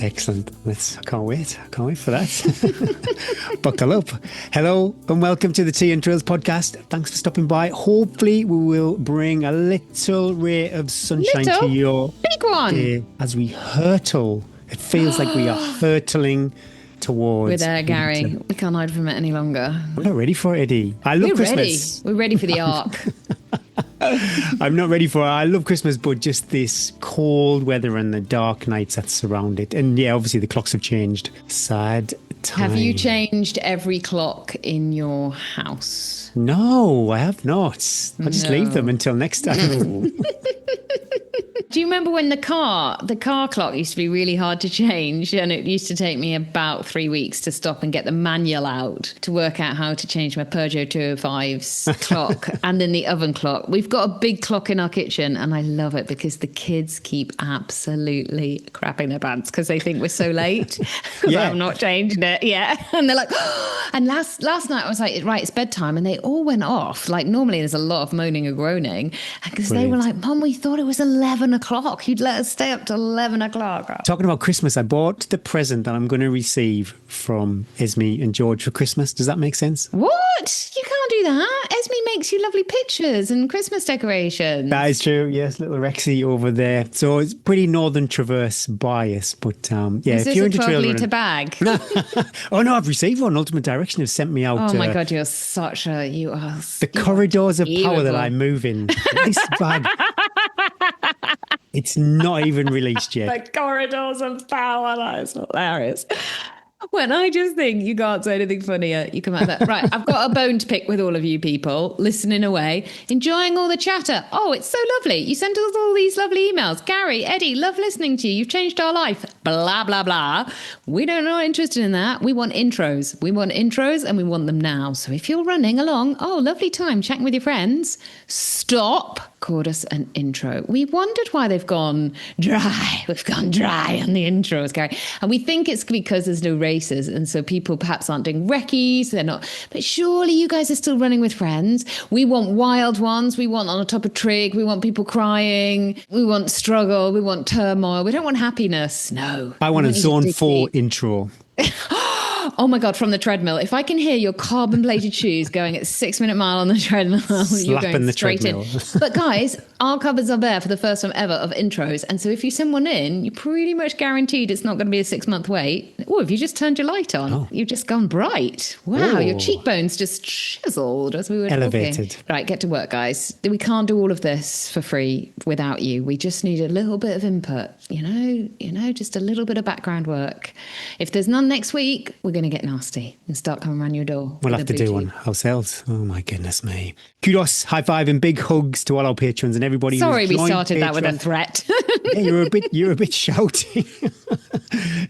Excellent. I can't wait. I can't wait for that. Buckle up. Hello and welcome to the Tea and Trails podcast. Thanks for stopping by. Hopefully we will bring a little ray of sunshine to your big one day as we hurtle. It feels like we are hurtling towards... We're there, Gary. We can't hide from it any longer. I'm not ready for it, Eddie. I love Christmas. We're ready for the arc. I'm not ready for it. I love Christmas, but just this cold weather and the dark nights that surround it. And yeah, obviously the clocks have changed. Sad time. Have you changed every clock in your house? No, I have not. I'll just leave them until next time. Do you remember when the car clock used to be really hard to change, and it used to take me about 3 weeks to stop and get the manual out to work out how to change my Peugeot 205's clock and then the oven clock. We've got a big clock in our kitchen and I love it because the kids keep absolutely crapping their pants because they think we're so late because I've not changed it. Yeah. And they're like, oh. And last night I was like, right, it's bedtime, and they all went off. Like normally there's a lot of moaning and groaning because they were like, Mum, we thought it was 11 o'clock. You'd let us stay up till 11 o'clock. Talking about Christmas, I bought the present that I'm going to receive from Esme and George for Christmas. Does that make sense? What? You can't do that. Esme makes you lovely pictures and Christmas decorations. That is true. Yes, little Rexy over there. So it's pretty Northern Traverse bias, but yeah. Is if you're this into a trail 12-litre running... bag? Oh no, I've received one. Ultimate Direction have sent me out. Oh my God, you are the corridors of power that I move in. This bag. It's not even released yet. The corridors of power. That is hilarious. When I just think you can't say anything funnier, you come out there. Right, I've got a bone to pick with all of you people, listening away, enjoying all the chatter. Oh, it's so lovely. You sent us all these lovely emails. Gary, Eddie, love listening to you. You've changed our life. Blah, blah, blah. We don't know interested in that. We want intros. We want intros and we want them now. So if you're running along, oh, lovely time chatting with your friends, stop. Record us an intro. We wondered why they've gone dry. We've gone dry on the intros, Gary. And we think it's because there's no races. And so people perhaps aren't doing recce's. They're not. But surely you guys are still running with friends. We want wild ones. We want on the top of trig. We want people crying. We want struggle. We want turmoil. We don't want happiness. No. I want a zone 4 intro. Oh my God, from the treadmill. If I can hear your carbon-plated shoes going at 6-minute mile on the treadmill, you're going the straight treadmill. in. But guys, our covers are there for the first time ever of intros. And so if you send one in, you're pretty much guaranteed it's not going to be a 6-month wait. Or if you just turned your light on, you've just gone bright. Wow, your cheekbones just chiseled as we were elevated. Talking. Right, get to work, guys. We can't do all of this for free without you. We just need a little bit of input, you know, just a little bit of background work. If there's none next week, we're going to get nasty and start coming around your door. We'll have to do one ourselves. Oh my goodness me. Kudos, high five and big hugs to all our patrons and everybody. Sorry we started Patreon. That with a threat. Yeah, you're a bit shouting.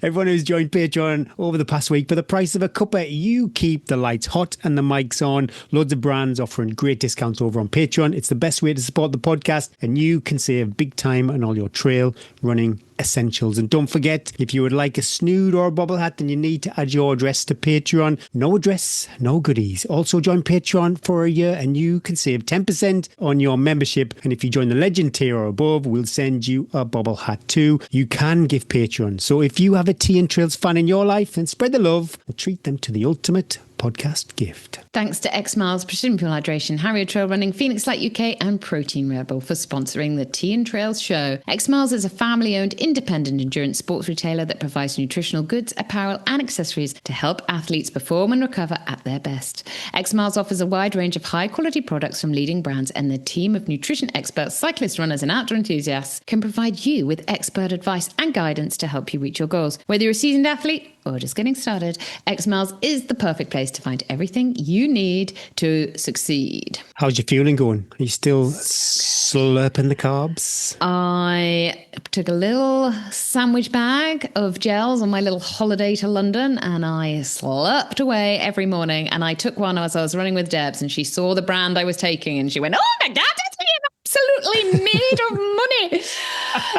Everyone who's joined Patreon over the past week, for the price of a cuppa, you keep the lights hot and the mics on. Loads of brands offering great discounts over on Patreon. It's the best way to support the podcast, and you can save big time on all your trail running essentials. And don't forget, if you would like a snood or a bobble hat, then you need to add your address to Patreon. No address, no goodies. Also join Patreon for a year and you can save 10% on your membership. And if you join the Legend tier or above, we'll send you a bobble hat too. You can give Patreon. So if you have a Tea and Trails fan in your life, then spread the love and treat them to the ultimate podcast gift. Thanks to X Miles, Precision Pure Hydration, Harrier Trail Running, Phoenix Light UK and Protein Rebel for sponsoring the Tea and Trails show. X Miles is a family-owned independent endurance sports retailer that provides nutritional goods, apparel and accessories to help athletes perform and recover at their best. X Miles offers a wide range of high-quality products from leading brands, and their team of nutrition experts, cyclists, runners and outdoor enthusiasts can provide you with expert advice and guidance to help you reach your goals. Whether you're a seasoned athlete or just getting started, X Miles is the perfect place to find everything you need to succeed. How's your fueling going? Are you still slurping the carbs? I took a little sandwich bag of gels on my little holiday to London and I slurped away every morning. And I took one as I was running with Debs and she saw the brand I was taking and she went, "Oh my God, that's absolutely made of money."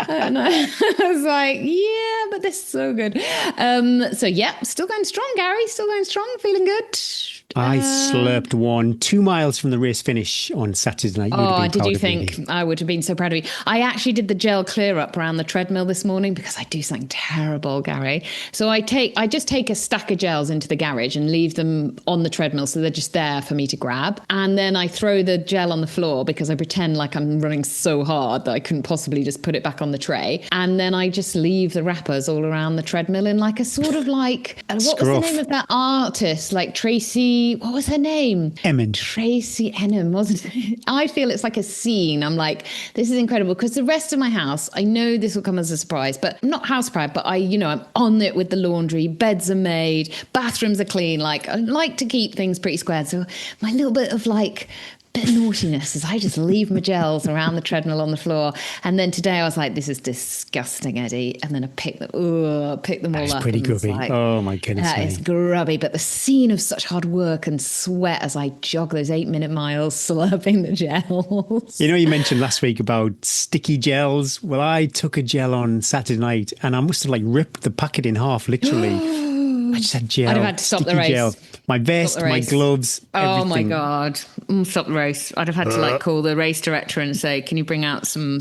And I was like, yeah, but this is so good. So yeah, still going strong, Gary, still going strong, feeling good. I slurped one 2 miles from the race finish on Saturday night. You would have Oh, been did proud you of me. think? I would have been so proud of you. I actually did the gel clear up around the treadmill this morning because I do something terrible, Gary. So I just take a stack of gels into the garage and leave them on the treadmill so they're just there for me to grab. And then I throw the gel on the floor because I pretend like I'm running so hard that I couldn't possibly just put it back on the tray. And then I just leave the wrappers all around the treadmill in like a sort of like, what was the name of that artist? Like Tracy, what was her name? Emmond. Tracy Enham, wasn't it? I feel it's like a scene. I'm like, this is incredible because the rest of my house, I know this will come as a surprise, but I'm not house proud, but I'm on it with the laundry, beds are made, bathrooms are clean. Like I like to keep things pretty squared. So my little bit of naughtiness is I just leave my gels around the treadmill on the floor. And then today I was like, this is disgusting, Eddie. And then I picked them all up. That's pretty grubby. Oh my goodness. That is grubby. But the scene of such hard work and sweat as I jog those 8-minute miles slurping the gels. You mentioned last week about sticky gels. Well, I took a gel on Saturday night and I must have ripped the packet in half, literally. I just had gel. I'd have had to stop the race. Gel. My vest, my gloves, everything. Oh my God. Stop the race. I'd have had to call the race director and say, can you bring out some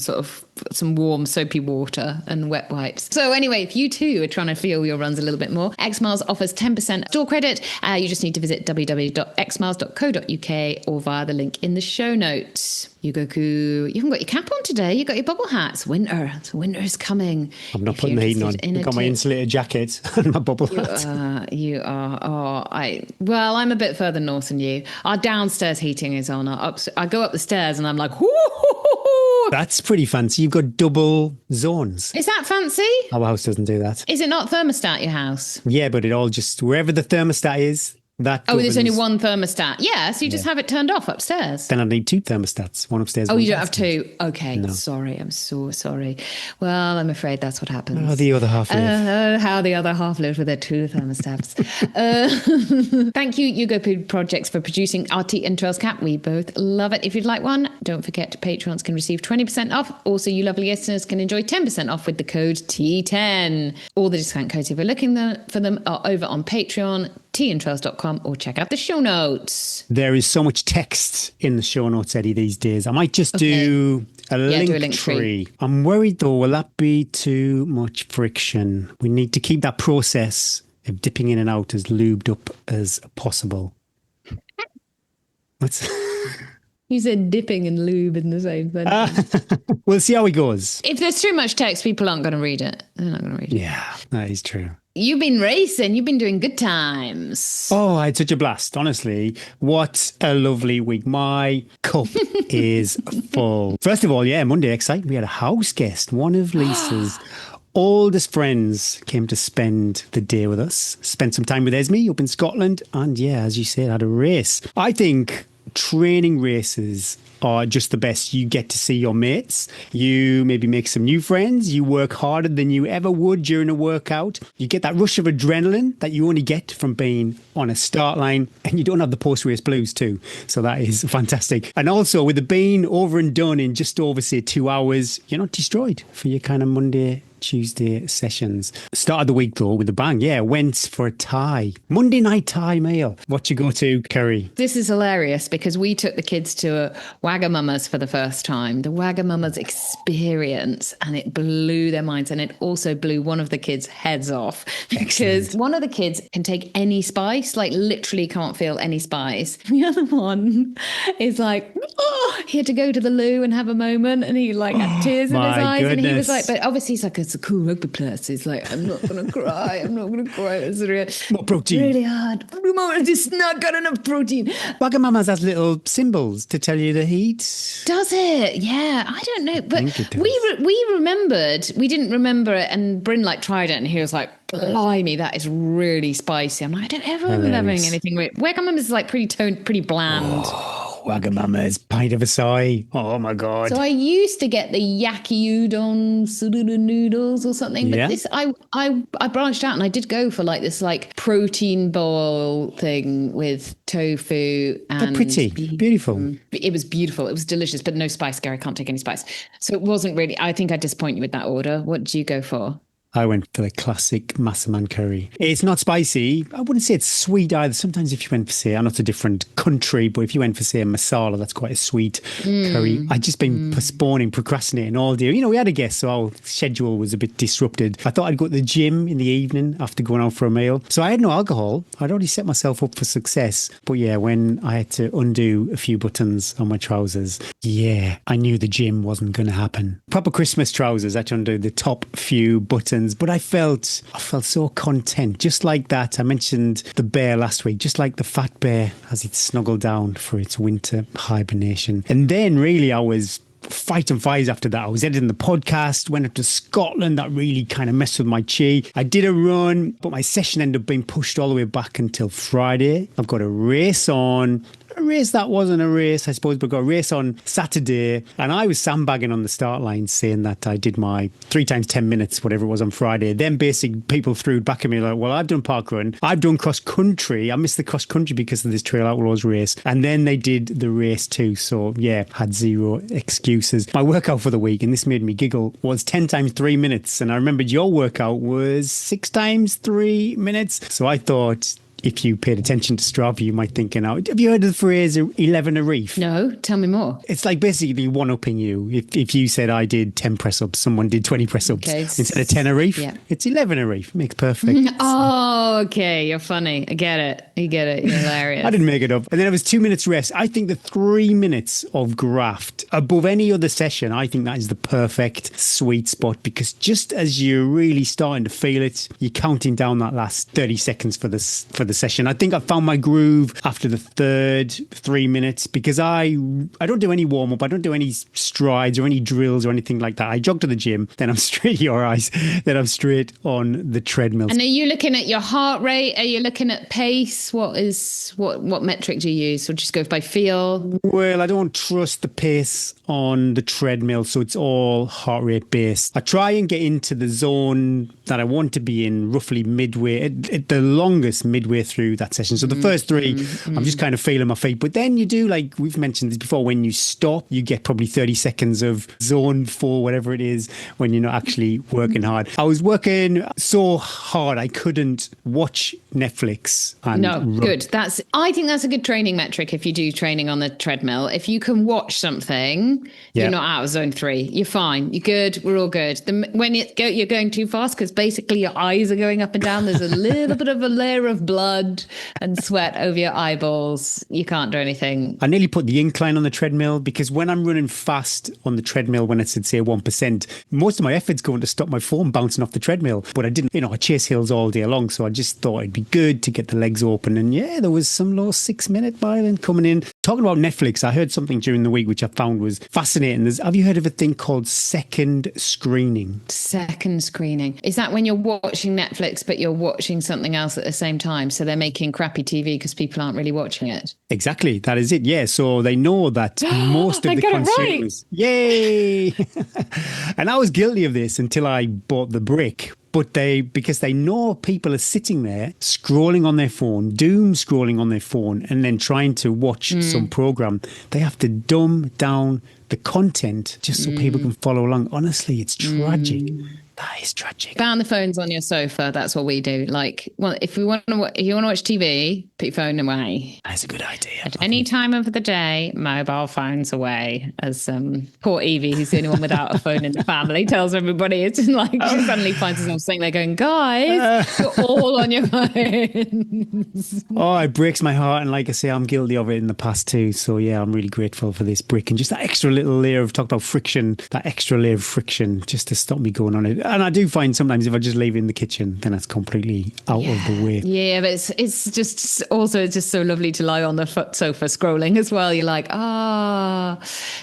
warm soapy water and wet wipes? So anyway, if you too are trying to feel your runs a little bit more, Xmiles offers 10% store credit. You just need to visit www.xmiles.co.uk or via the link in the show notes. Yugoku, you haven't got your cap on today. You got your bubble hat. It's winter. Winter is coming. I'm not putting the heating on. I've got my insulated jacket and my bubble hat. You are. Well, I'm a bit further north than you. Our downstairs heating is on. I go up the stairs and I'm like, whoo. That's pretty fancy. You've got double zones. Is that fancy? Our house doesn't do that. Is it not thermostat, your house? Yeah, but it all just, wherever the thermostat is, that governs. There's only one thermostat. Yeah, so you just have it turned off upstairs. Then I need 2 thermostats, one upstairs. You don't have 2. Okay, no. Sorry, I'm so sorry. Well, I'm afraid that's what happens. The other half live. How the other half lives with their 2 thermostats. Thank you, Yugo Food Projects, for producing our Tea and Trails cap. We both love it. If you'd like one, don't forget patrons can receive 20% off. Also, you lovely listeners can enjoy 10% off with the code T10. All the discount codes, if you're looking for them, are over on Patreon, teaandtrails.com, or check out the show notes. There is so much text in the show notes, Eddie, these days. I might just do a link tree. I'm worried though, will that be too much friction? We need to keep that process of dipping in and out as lubed up as possible. What's... You said dipping and lube in the same sentence. We'll see how it goes. If there's too much text, people aren't going to read it. They're not going to read it. Yeah, that is true. You've been racing. You've been doing good times. Oh, I had such a blast. Honestly, what a lovely week. My cup is full. First of all, Monday, exciting. We had a house guest. One of Lisa's oldest friends came to spend the day with us. Spent some time with Esme up in Scotland. And as you said, had a race. I think training races are just the best. You get to see your mates. You maybe make some new friends. You work harder than you ever would during a workout. You get that rush of adrenaline that you only get from being on a start line, and you don't have the post-race blues too. So that is fantastic. And also with the being over and done in just over, say, 2 hours, you're not destroyed for your kind of Monday, Tuesday sessions. Started the week though with a bang. Went for a Thai. Monday night Thai meal. What you go to, curry? This is hilarious because we took the kids to a Wagamama's for the first time. The Wagamama's experience, and it blew their minds, and it also blew one of the kids' heads off because one of the kids can take any spice, like literally can't feel any spice. The other one is like, he had to go to the loo and have a moment, and he had tears in his eyes, and he was like, but obviously he's like, it's a cool rugby player. So he's like, I'm not going to cry. I'm not going to cry. It's more protein. Really hard. It's not got enough protein. Wagamama's has little symbols to tell you the heat. Does it? Yeah, I don't know. But we remembered. We didn't remember it. And Bryn tried it, and he was like, blimey, that is really spicy. I'm like, I don't ever remember having anything. Wagamama's is pretty bland. Wagamama's pint of acai. Oh my God. So I used to get the yaki udon suduru noodles or something, but this I branched out and I did go for this protein bowl thing with tofu and they're pretty beautiful. It was beautiful. It was delicious, but no spice, Gary. I can't take any spice. So it wasn't really, I think I disappoint you with that order. What did you go for? I went for the classic massaman curry. It's not spicy. I wouldn't say it's sweet either. Sometimes if you went for, say, I know it's a different country, but if you went for, say, a masala, that's quite a sweet curry. I'd just been postponing, procrastinating all day. You know, we had a guest, so our schedule was a bit disrupted. I thought I'd go to the gym in the evening after going out for a meal. So I had no alcohol. I'd already set myself up for success. But yeah, when I had to undo a few buttons on my trousers, yeah, I knew the gym wasn't going to happen. Proper Christmas trousers, I had to undo the top few buttons. But I felt so content, just like that. I mentioned the bear last week, just like the fat bear as it snuggled down for its winter hibernation. And then really I was fighting fires after that. I was editing the podcast, went up to Scotland. That really kind of messed with my chi. I did a run, but my session ended up being pushed all the way back until Friday. I've got a race on. A race that wasn't a race, I suppose, but got a race on Saturday, and I was sandbagging on the start line saying that I did my 3 times 10 minutes, whatever it was, on Friday. Then basically people threw it back at me like, well, I've done parkrun, I've done cross country, I missed the cross country because of this Trail Outlaws race, and then they did the race too. So yeah, had zero excuses. My workout for the week, and this made me giggle, was 10 times 3 minutes, and I remembered your workout was 6 times 3 minutes. So I thought, if you paid attention to Strava, you might think, have you heard of the phrase 11 a reef? No, tell me more. It's like basically one-upping you. If you said I did 10 press-ups, someone did 20 press-ups. Okay, instead of 10 a reef, it's 11 a reef. Makes perfect sense. Oh, okay. You're funny. I get it. You get it. You're hilarious. I didn't make it up. And then it was 2 minutes rest. I think the 3 minutes of graft above any other session, I think that is the perfect sweet spot, because just as you're really starting to feel it, you're counting down that last 30 seconds for the session. I think I found my groove after the third 3 minutes, because I don't do any warm up, I don't do any strides or any drills or anything like that. I jog to the gym, then I'm straight your eyes, then I'm straight on the treadmill. And are you looking at your heart rate? Are you looking at pace? What metric do you use? Or just go by feel? Well, I don't trust the pace on the treadmill, so it's all heart rate based. I try and get into the zone that I want to be in roughly midway, at the longest midway through that session. So the first 3, I'm just kind of feeling my feet. But then you do, like we've mentioned this before, when you stop, you get probably 30 seconds of zone 4, whatever it is, when you're not actually working hard. I was working so hard I couldn't watch Netflix. And good. I think that's a good training metric if you do training on the treadmill. If you can watch something, you're not out of zone 3. You're fine. You're good. We're all good. When you're going too fast, because basically your eyes are going up and down, there's a little bit of a layer of blood and sweat over your eyeballs. You can't do anything. I nearly put the incline on the treadmill, because when I'm running fast on the treadmill, when it's at say 1%, most of my effort's going to stop my phone bouncing off the treadmill. But I didn't, I chase hills all day long, so I just thought it'd be good to get the legs open. And yeah, there was some low 6-minute mile coming in. Talking about Netflix, I heard something during the week which I found was fascinating. Have you heard of a thing called second screening? Second screening. Is that when you're watching Netflix but you're watching something else at the same time? So they're making crappy TV because people aren't really watching it. Exactly. That is it. Yeah. So they know that most of the consumers... Right. Yay! And I was guilty of this until I bought the brick. But because they know people are sitting there scrolling on their phone, doom scrolling on their phone, and then trying to watch some program, they have to dumb down the content just so people can follow along. Honestly, it's tragic. That is tragic. Ban the phones on your sofa. That's what we do. Like, well, if you want to watch TV, put your phone away. That's a good idea. At any time of the day, mobile phones away. As poor Evie, who's the only one without a phone in the family, tells everybody. It's like she suddenly finds herself sitting there going, guys, you're all on your phones. Oh, it breaks my heart. And like I say, I'm guilty of it in the past too. So yeah, I'm really grateful for this brick and just that extra little layer of, talk about friction, that extra layer of friction just to stop me going on it. And I do find sometimes if I just leave it in the kitchen, then it's completely out of the way. Yeah, but it's just so lovely to lie on the sofa scrolling as well. You're like,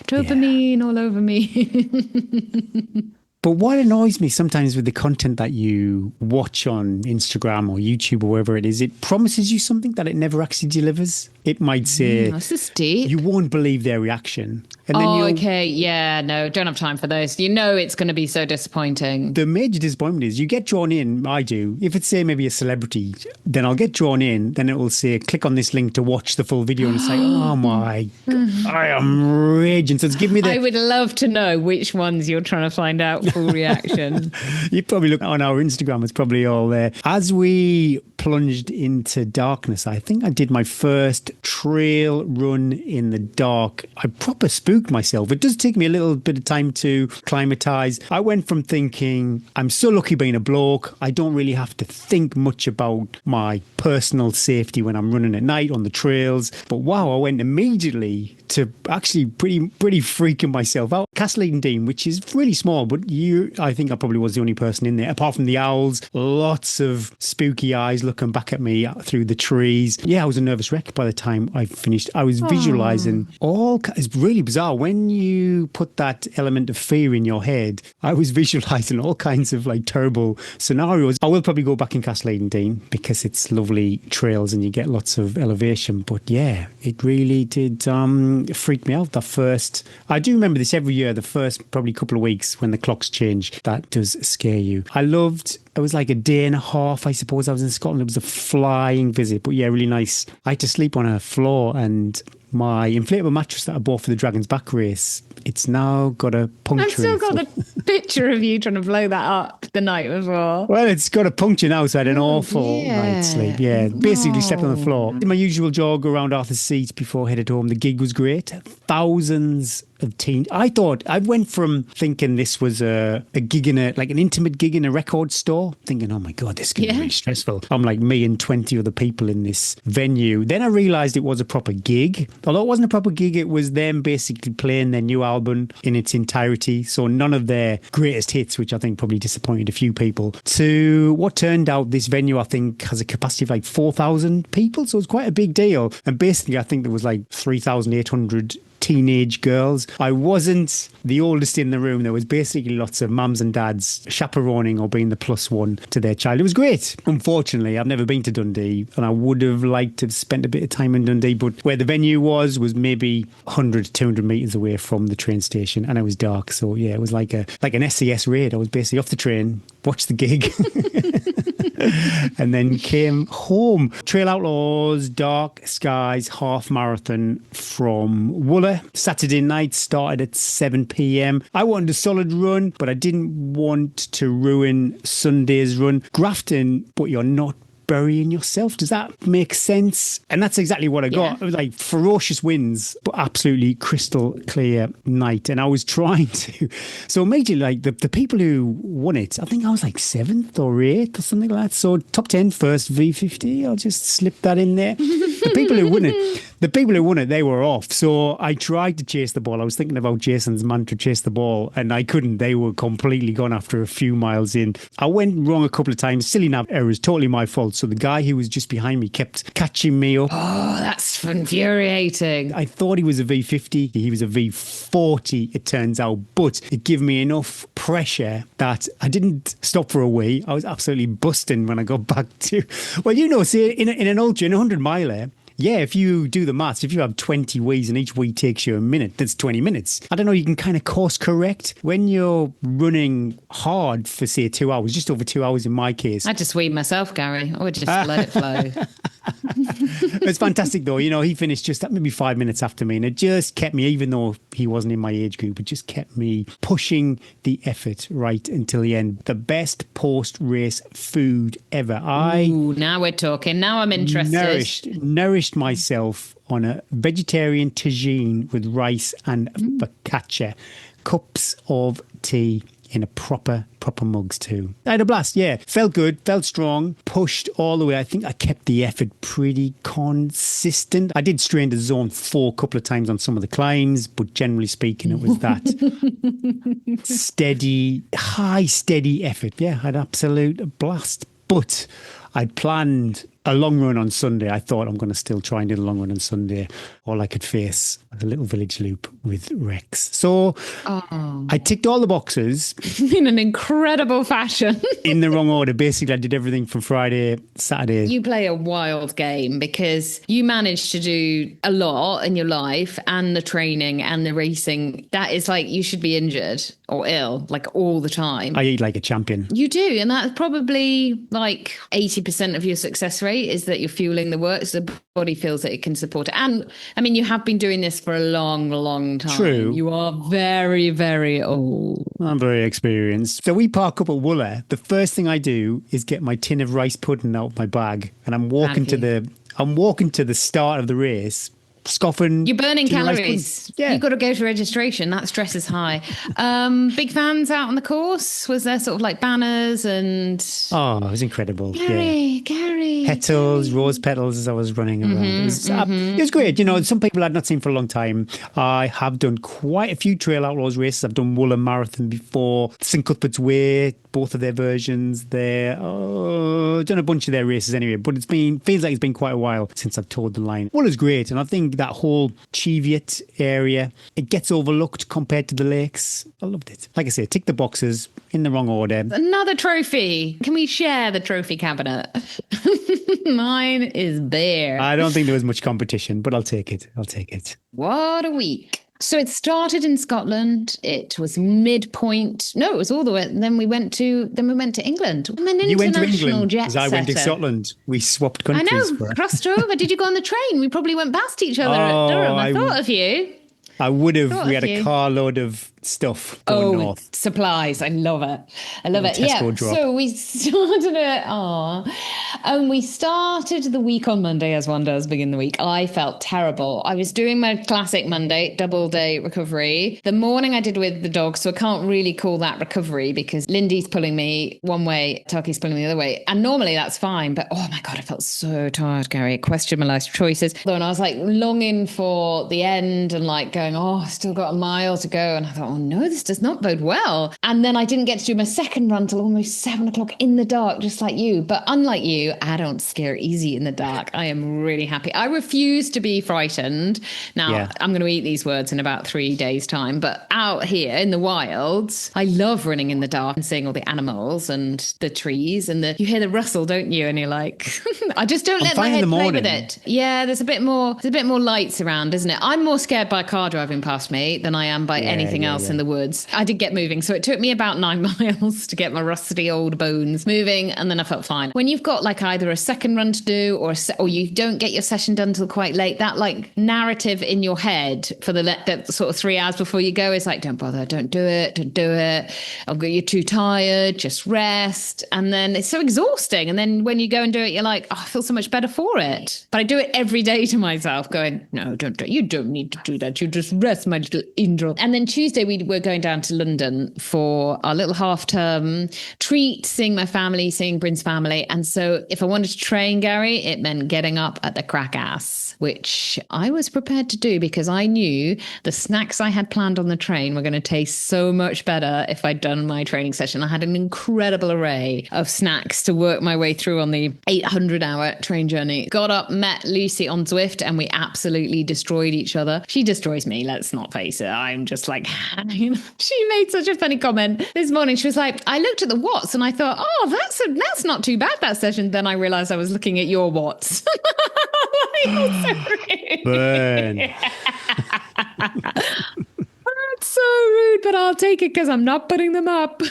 dopamine all over me. But what annoys me sometimes with the content that you watch on Instagram or YouTube or wherever it is, it promises you something that it never actually delivers. It might say, that's a state. You won't believe their reaction. And then okay. Yeah, no, don't have time for those. You know it's going to be so disappointing. the major disappointment is you get drawn in. I do. If it's, say, maybe a celebrity, then I'll get drawn in. Then it will say, click on this link to watch the full video. And it's like, oh my God, I am raging. So it's giving me I would love to know which ones you're trying to find out full reaction. You probably look on our Instagram, it's probably all there. As we plunged into darkness, I think I did my first trail run in the dark. I proper spooked myself. It does take me a little bit of time to climatize. I went from thinking, I'm so lucky being a bloke, I don't really have to think much about my personal safety when I'm running at night on the trails. But wow, I went immediately to actually pretty freaking myself out. Castle Dean, which is really small, but I think I probably was the only person in there, apart from the owls, lots of spooky eyes looking back at me through the trees. Yeah, I was a nervous wreck by the time I finished. I was visualizing it's really bizarre. When you put that element of fear in your head, I was visualizing all kinds of like terrible scenarios. I will probably go back in Castle Dean because it's lovely trails and you get lots of elevation. But yeah, it really did freak me out. I do remember this every year, the first probably couple of weeks when the clocks change, that does scare you. It was like a day and a half, I suppose. I was in Scotland. It was a flying visit, but yeah, really nice. I had to sleep on a floor, and my inflatable mattress that I bought for the Dragon's Back race, it's now got a puncture. I've still got the picture of you trying to blow that up the night before. Well, it's got a puncture now, so I had an awful night's sleep. Yeah, basically slept on the floor. Did my usual jog around Arthur's Seat before I headed home. The gig was great. Thousands of teens. I went from thinking this was a gig like an intimate gig in a record store, thinking, oh my God, this is going to be really stressful. I'm like me and 20 other people in this venue. Then I realised it was a proper gig. Although it wasn't a proper gig, it was them basically playing their new album in its entirety. So none of their greatest hits, which I think probably disappointed a few people, to what turned out this venue, I think, has a capacity of like 4,000 people. So it's quite a big deal. And basically, I think there was like 3,800 teenage girls. I wasn't the oldest in the room. There was basically lots of mums and dads chaperoning or being the plus one to their child. It was great. Unfortunately, I've never been to Dundee, and I would have liked to have spent a bit of time in Dundee, but where the venue was maybe 100 to 200 metres away from the train station, and it was dark. So yeah, it was like an SES raid. I was basically off the train, watched the gig and then came home. Trail Outlaws, Dark Skies half marathon from Wooler. Saturday night started at 7 p.m. I wanted a solid run, but I didn't want to ruin Sunday's run. Grafton, but you're not burying yourself. Does that make sense? And that's exactly what I got. It was like ferocious winds, but absolutely crystal clear night. And I was trying to. So immediately, like the people who won it, I think I was like 7th or 8th or something like that. So top 10 first V50. I'll just slip that in there. The people who won it, they were off. So I tried to chase the ball. I was thinking about Jason's mantra, chase the ball, and I couldn't. They were completely gone after a few miles in. I went wrong a couple of times. Silly nav errors, totally my fault. So the guy who was just behind me kept catching me up. Oh, that's infuriating. I thought he was a V50. He was a V40, it turns out. But it gave me enough pressure that I didn't stop for a wee. I was absolutely busting when I got back to... Well, see, in an ultra, in a 100-miler, yeah, if you do the maths, if you have 20 wees and each wee takes you a minute, that's 20 minutes. I don't know, you can kind of course correct. When you're running hard for, say, 2 hours, just over 2 hours in my case. I just weed myself, Gary. I would just let it flow. It's fantastic, though. He finished just maybe 5 minutes after me, and it just kept me, even though he wasn't in my age group, it just kept me pushing the effort right until the end. The best post-race food ever. Ooh, now we're talking. Now I'm interested. Nourished myself on a vegetarian tagine with rice and focaccia. Cups of tea in a proper mugs too. I had a blast, yeah. Felt good, felt strong, pushed all the way. I think I kept the effort pretty consistent. I did stray into zone 4 a couple of times on some of the climbs, but generally speaking, it was that steady effort. Yeah, I had absolute blast. But I'd planned a long run on Sunday. I thought I'm going to still try and do the long run on Sunday. All I could face was a little village loop with Rex. So I ticked all the boxes. In an incredible fashion. In the wrong order. Basically, I did everything from Friday, Saturday. You play a wild game because you managed to do a lot in your life, and the training and the racing. That is like, you should be injured or ill like all the time. I eat like a champion. You do. And that's probably like 80% of your success rate is that you're fueling the work. So the body feels that it can support it. And I mean, you have been doing this for a long, long time. True. You are very, very old. I'm very experienced. So we park up at Wooler. The first thing I do is get my tin of rice pudding out of my bag, and I'm walking to the start of the race, scoffing. You're burning calories. Yeah. You've got to go to registration. That stress is high. Big fans out on the course? Was there sort of like banners and... Oh, it was incredible. Gary. Petals, rose petals as I was running around. It was great. You know, some people I'd not seen for a long time. I have done quite a few Trail Outlaws races. I've done Wooler Marathon before, St Cuthbert's Way, both of their versions there. I've done a bunch of their races anyway, but feels like it's been quite a while since I've toured the line. Wooler's great, and I think that whole Cheviot area, it gets overlooked compared to the lakes. I loved it. Like I say, tick the boxes in the wrong order. Another trophy. Can we share the trophy cabinet? Mine is bare. I don't think there was much competition, but I'll take it. What a week. So it started in Scotland. It was midpoint. No, it was all the way. Then we went to England. I'm an You went to international England jet because I went to setter. Scotland. We swapped I countries. know, crossed over. Did you go on the train? We probably went past each other at Durham. I thought of you. I would have. Thought We of had a you. carload of stuff going north. Supplies. I love it. Tesco drop. So we started it. And we started the week on Monday, as one does begin the week. I felt terrible. I was doing my classic Monday, double day recovery. The morning I did with the dog, so I can't really call that recovery because Lindy's pulling me one way, Tucky's pulling me the other way. And normally that's fine. But oh my God, I felt so tired, Gary. I questioned my life choices. And I was like longing for the end and like going, oh, I've still got a mile to go. And I thought, oh no, this does not bode well. And then I didn't get to do my second run till almost 7 o'clock in the dark, just like you. But unlike you, I don't scare easy in the dark. I am really happy. I refuse to be frightened. Now, I'm going to eat these words in about 3 days' time. But out here in the wilds, I love running in the dark and seeing all the animals and the trees. And you hear the rustle, don't you? And you're like, I just don't let my head play with it. Yeah, there's a bit more lights around, isn't it? I'm more scared by a car driving past me than I am by anything else in the woods. I did get moving. So it took me about 9 miles to get my rusty old bones moving. And then I felt fine. When you've got like either a second run to do or you don't get your session done till quite late, that like narrative in your head for the sort of 3 hours before you go is like, don't bother, don't do it. You're too tired, just rest. And then it's so exhausting. And then when you go and do it, you're like, oh, I feel so much better for it. But I do it every day to myself going, no, you don't need to do that. You just rest, my little angel. And then Tuesday we were going down to London for our little half-term treat, seeing my family, seeing Bryn's family. And so if I wanted to train, Gary, it meant getting up at the crack ass, which I was prepared to do because I knew the snacks I had planned on the train were going to taste so much better if I'd done my training session. I had an incredible array of snacks to work my way through on the 800-hour train journey. Got up, met Lucy on Zwift, and we absolutely destroyed each other. She destroys me, let's not face it. I'm just like, she made such a funny comment this morning. She was like, I looked at the watts and I thought, oh, that's not too bad, that session. Then I realized I was looking at your watts. Burn. That's so rude, but I'll take it because I'm not putting them up.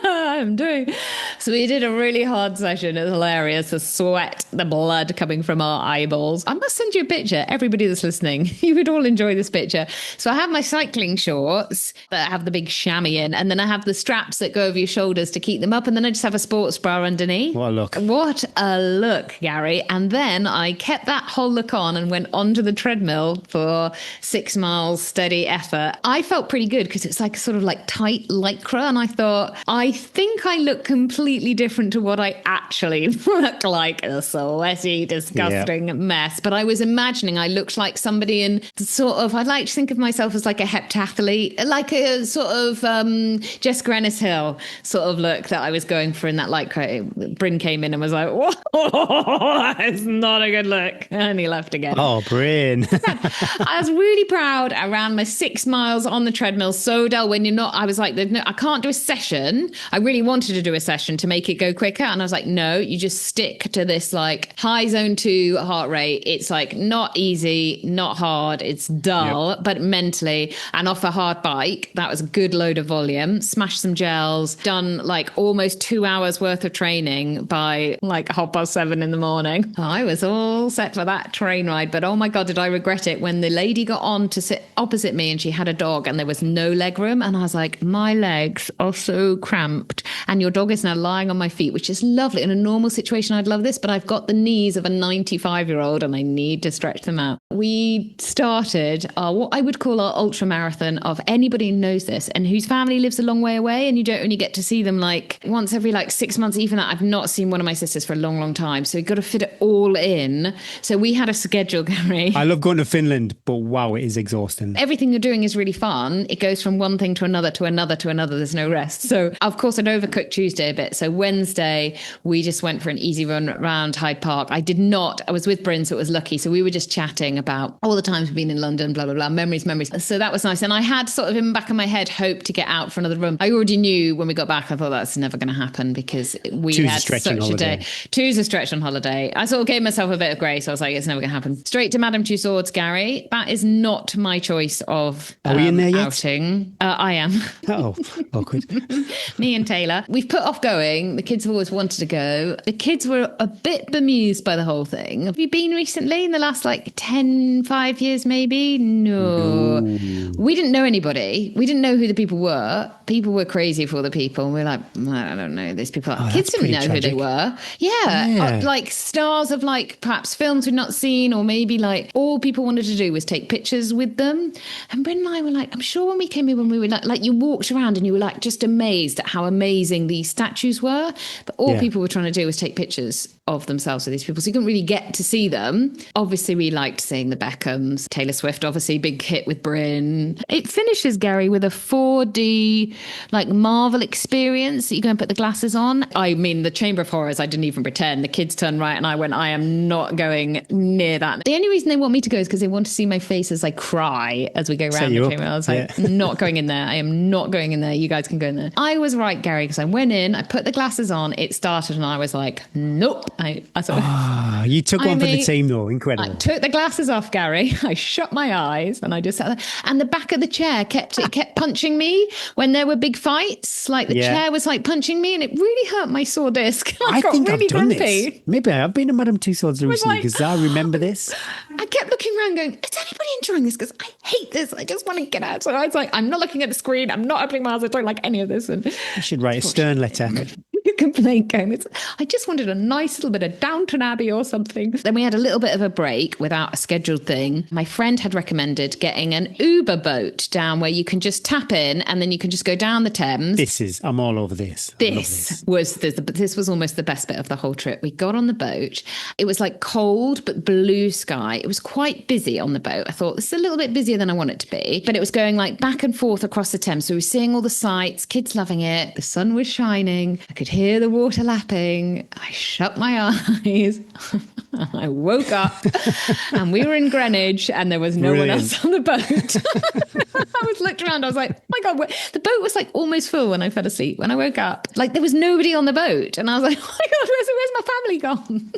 I'm doing. So we did a really hard session. It was hilarious. The sweat, the blood coming from our eyeballs. I must send you a picture. Everybody that's listening, you would all enjoy this picture. So I have my cycling shorts that have the big chamois in, and then I have the straps that go over your shoulders to keep them up, and then I just have a sports bra underneath. What a look. What a look, Gary. And then I kept that whole look on and went onto the treadmill for 6 miles steady effort. I felt pretty good because it's was like a sort of like tight lycra. And I thought, I think I look completely different to what I actually look like. A sweaty, disgusting mess. But I was imagining I looked like somebody in sort of, I'd like to think of myself as like a heptathlete, like a sort of Jessica Ennis Hill sort of look that I was going for in that lycra. Bryn came in and was like, whoa, that's not a good look. And he left again. Oh, Bryn. I was really proud. I ran my 6 miles on the treadmill so dull when you're not. I was like, no, I can't do a session. I really wanted to do a session to make it go quicker. And I was like, no, you just stick to this like high zone 2 heart rate. It's like not easy, not hard. It's dull, but mentally. And off a hard bike, that was a good load of volume. Smashed some gels, done like almost 2 hours worth of training by like 7:30 in the morning. I was all set for that train ride. But oh my God, did I regret it when the lady got on to sit opposite me and she had a dog and there was no leg room. And I was like, my legs are so cramped. And your dog is now lying on my feet, which is lovely. In a normal situation, I'd love this, but I've got the knees of a 95-year-old and I need to stretch them out. We started what I would call our ultra marathon of anybody who knows this and whose family lives a long way away and you don't only get to see them like once every like 6 months. Even that, I've not seen one of my sisters for a long, long time. So you've got to fit it all in. So we had a schedule, Gary. I love going to Finland, but wow, it is exhausting. Everything you're doing is really fun. It goes from one thing to another to another to another. There's no rest. So of course I'd overcooked Tuesday a bit. So Wednesday we just went for an easy run around Hyde Park. I was with Bryn, so it was lucky. So we were just chatting about all the times we've been in London, blah, blah, blah, memories. So that was nice. And I had sort of in the back of my head hope to get out for another run. I already knew when we got back, I thought that's never going to happen because we had such a day. Two's a stretch on holiday. I sort of gave myself a bit of grace. I was like, it's never going to happen. Straight to Madame Tussauds, Gary. That is not my choice of Are we in there yet? outing. I am. Oh, awkward. Me and Taylor. We've put off going. The kids have always wanted to go. The kids were a bit bemused by the whole thing. Have you been recently in the last like 5 years maybe? No. We didn't know anybody. We didn't know who the people were. People were crazy for the people. And we were like, I don't know these people. Kids didn't know who they were. Yeah. Like stars of like perhaps films we'd not seen, or maybe like all people wanted to do was take pictures with them. And Bryn and I were like, I'm sure when we came in, when we were like you walked around and you were like just amazed at how amazing these statues were. But all people were trying to do was take pictures of themselves with these people. So you couldn't really get to see them. Obviously, we liked seeing the Beckhams. Taylor Swift, obviously, big hit with Bryn. It finishes, Gary, with a 4D like Marvel experience that you go and put the glasses on. I mean, the Chamber of Horrors, I didn't even pretend. The kids turned right and I went, I am not going near that. The only reason they want me to go is because they want to see my face as I cry as we go around the chamber. I was like, not going in there. I am not going in there. You guys can go in there. I was right, Gary, because I went in, I put the glasses on, it started and I was like, nope. You took one for the team though. Incredible. I took the glasses off, Gary. I shut my eyes and I just sat there. And the back of the chair kept punching me when there were big fights. Like the chair was like punching me and it really hurt my sore disc. I got think really I've done grumpy. This. Maybe I've been to Madame Tussauds recently because I remember this. I kept looking around going, is anybody enjoying this? Because I hate this. I just want to get out. So I was like, I'm not looking at the screen. I'm not opening my eyes. I don't like any of this. And you should write a stern letter. Complaint going. I just wanted a nice little bit of Downton Abbey or something. Then we had a little bit of a break without a scheduled thing. My friend had recommended getting an Uber boat down where you can just tap in and then you can just go down the Thames. I'm all over this. This was almost the best bit of the whole trip. We got on the boat. It was like cold but blue sky. It was quite busy on the boat. I thought this is a little bit busier than I want it to be, but it was going like back and forth across the Thames. So we were seeing all the sights, kids loving it. The sun was shining. I could hear the water lapping. I shut my eyes. I woke up and we were in Greenwich and there was no one else on the boat. I was looked around. I was like, oh my God, the boat was like almost full when I fell asleep. When I woke up, like there was nobody on the boat. And I was like, oh my God, where's my family gone?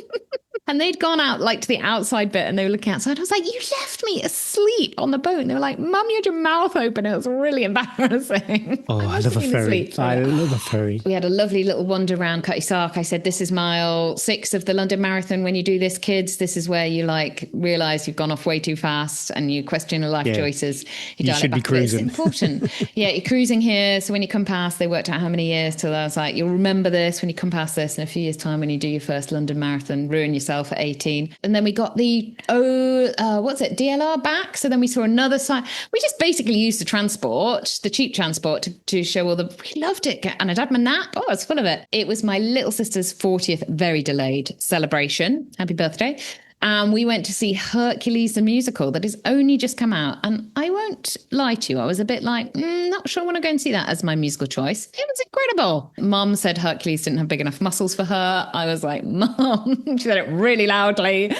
And they'd gone out like to the outside bit and they were looking outside. I was like, you left me asleep on the boat. And they were like, Mum, you had your mouth open. It was really embarrassing. Oh, I love a ferry. I love a ferry. We had a lovely little wander around Cutty Sark. I said, this is mile 6 of the London Marathon. When you do this, kids, this is where you like realise you've gone off way too fast and you question your life choices. You should be cruising. It's important. You're cruising here. So when you come past, they worked out how many years till I was like, you'll remember this when you come past this in a few years' time when you do your first London Marathon, ruin yourself SL for 18. And then we got the, DLR back. So then we saw another sign. We just basically used the cheap transport to show all we loved it. And I'd had my nap. Oh, I was full of it. It was my little sister's 40th, very delayed celebration. Happy birthday. We went to see Hercules the musical that has only just come out. And I won't lie to you, I was a bit like, not sure I want to go and see that as my musical choice. It was incredible. Mum said Hercules didn't have big enough muscles for her. I was like, Mum, she said it really loudly.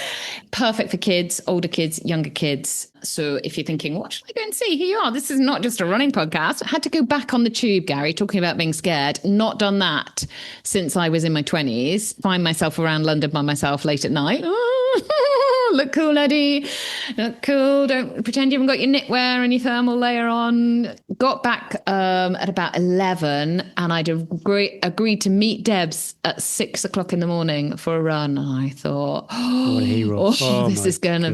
Perfect for kids, older kids, younger kids. So if you're thinking, what should I go and see? Here you are. This is not just a running podcast. I had to go back on the tube, Gary, talking about being scared. Not done that since I was in my 20s. Find myself around London by myself late at night. Look cool, Eddie. Look cool. Don't pretend you haven't got your knitwear and your thermal layer on. Got back at about 11 and I'd agreed to meet Debs at 6 o'clock in the morning for a run. And I thought, what a hero. This is going to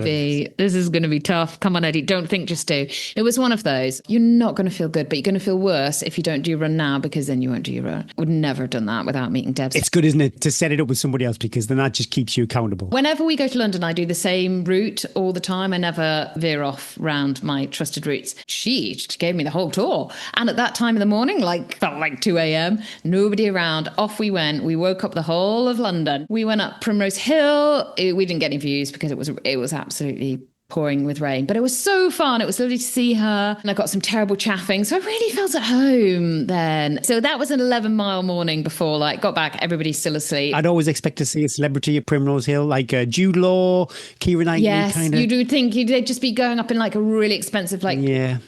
be tough. Come on, Eddie. Don't think, just do. It was one of those. You're not going to feel good, but you're going to feel worse if you don't do your run now because then you won't do your run. Would never have done that without meeting Debs. It's good, isn't it, to set it up with somebody else because then that just keeps you accountable. Whenever we go to London, I do the same route all the time. I never veer off round my trusted routes. She gave me the whole tour. And at that time in the morning, felt like 2 a.m., nobody around. Off we went. We woke up the whole of London. We went up Primrose Hill. We didn't get any views because it was absolutely pouring with rain, but it was so fun. It was lovely to see her, and I got some terrible chaffing, so I really felt at home then. So that was an 11-mile morning before got back, everybody's still asleep. I'd always expect to see a celebrity at Primrose Hill, like Jude Law, Keira Knightley. Yes, kind of. you do think they'd just be going up in a really expensive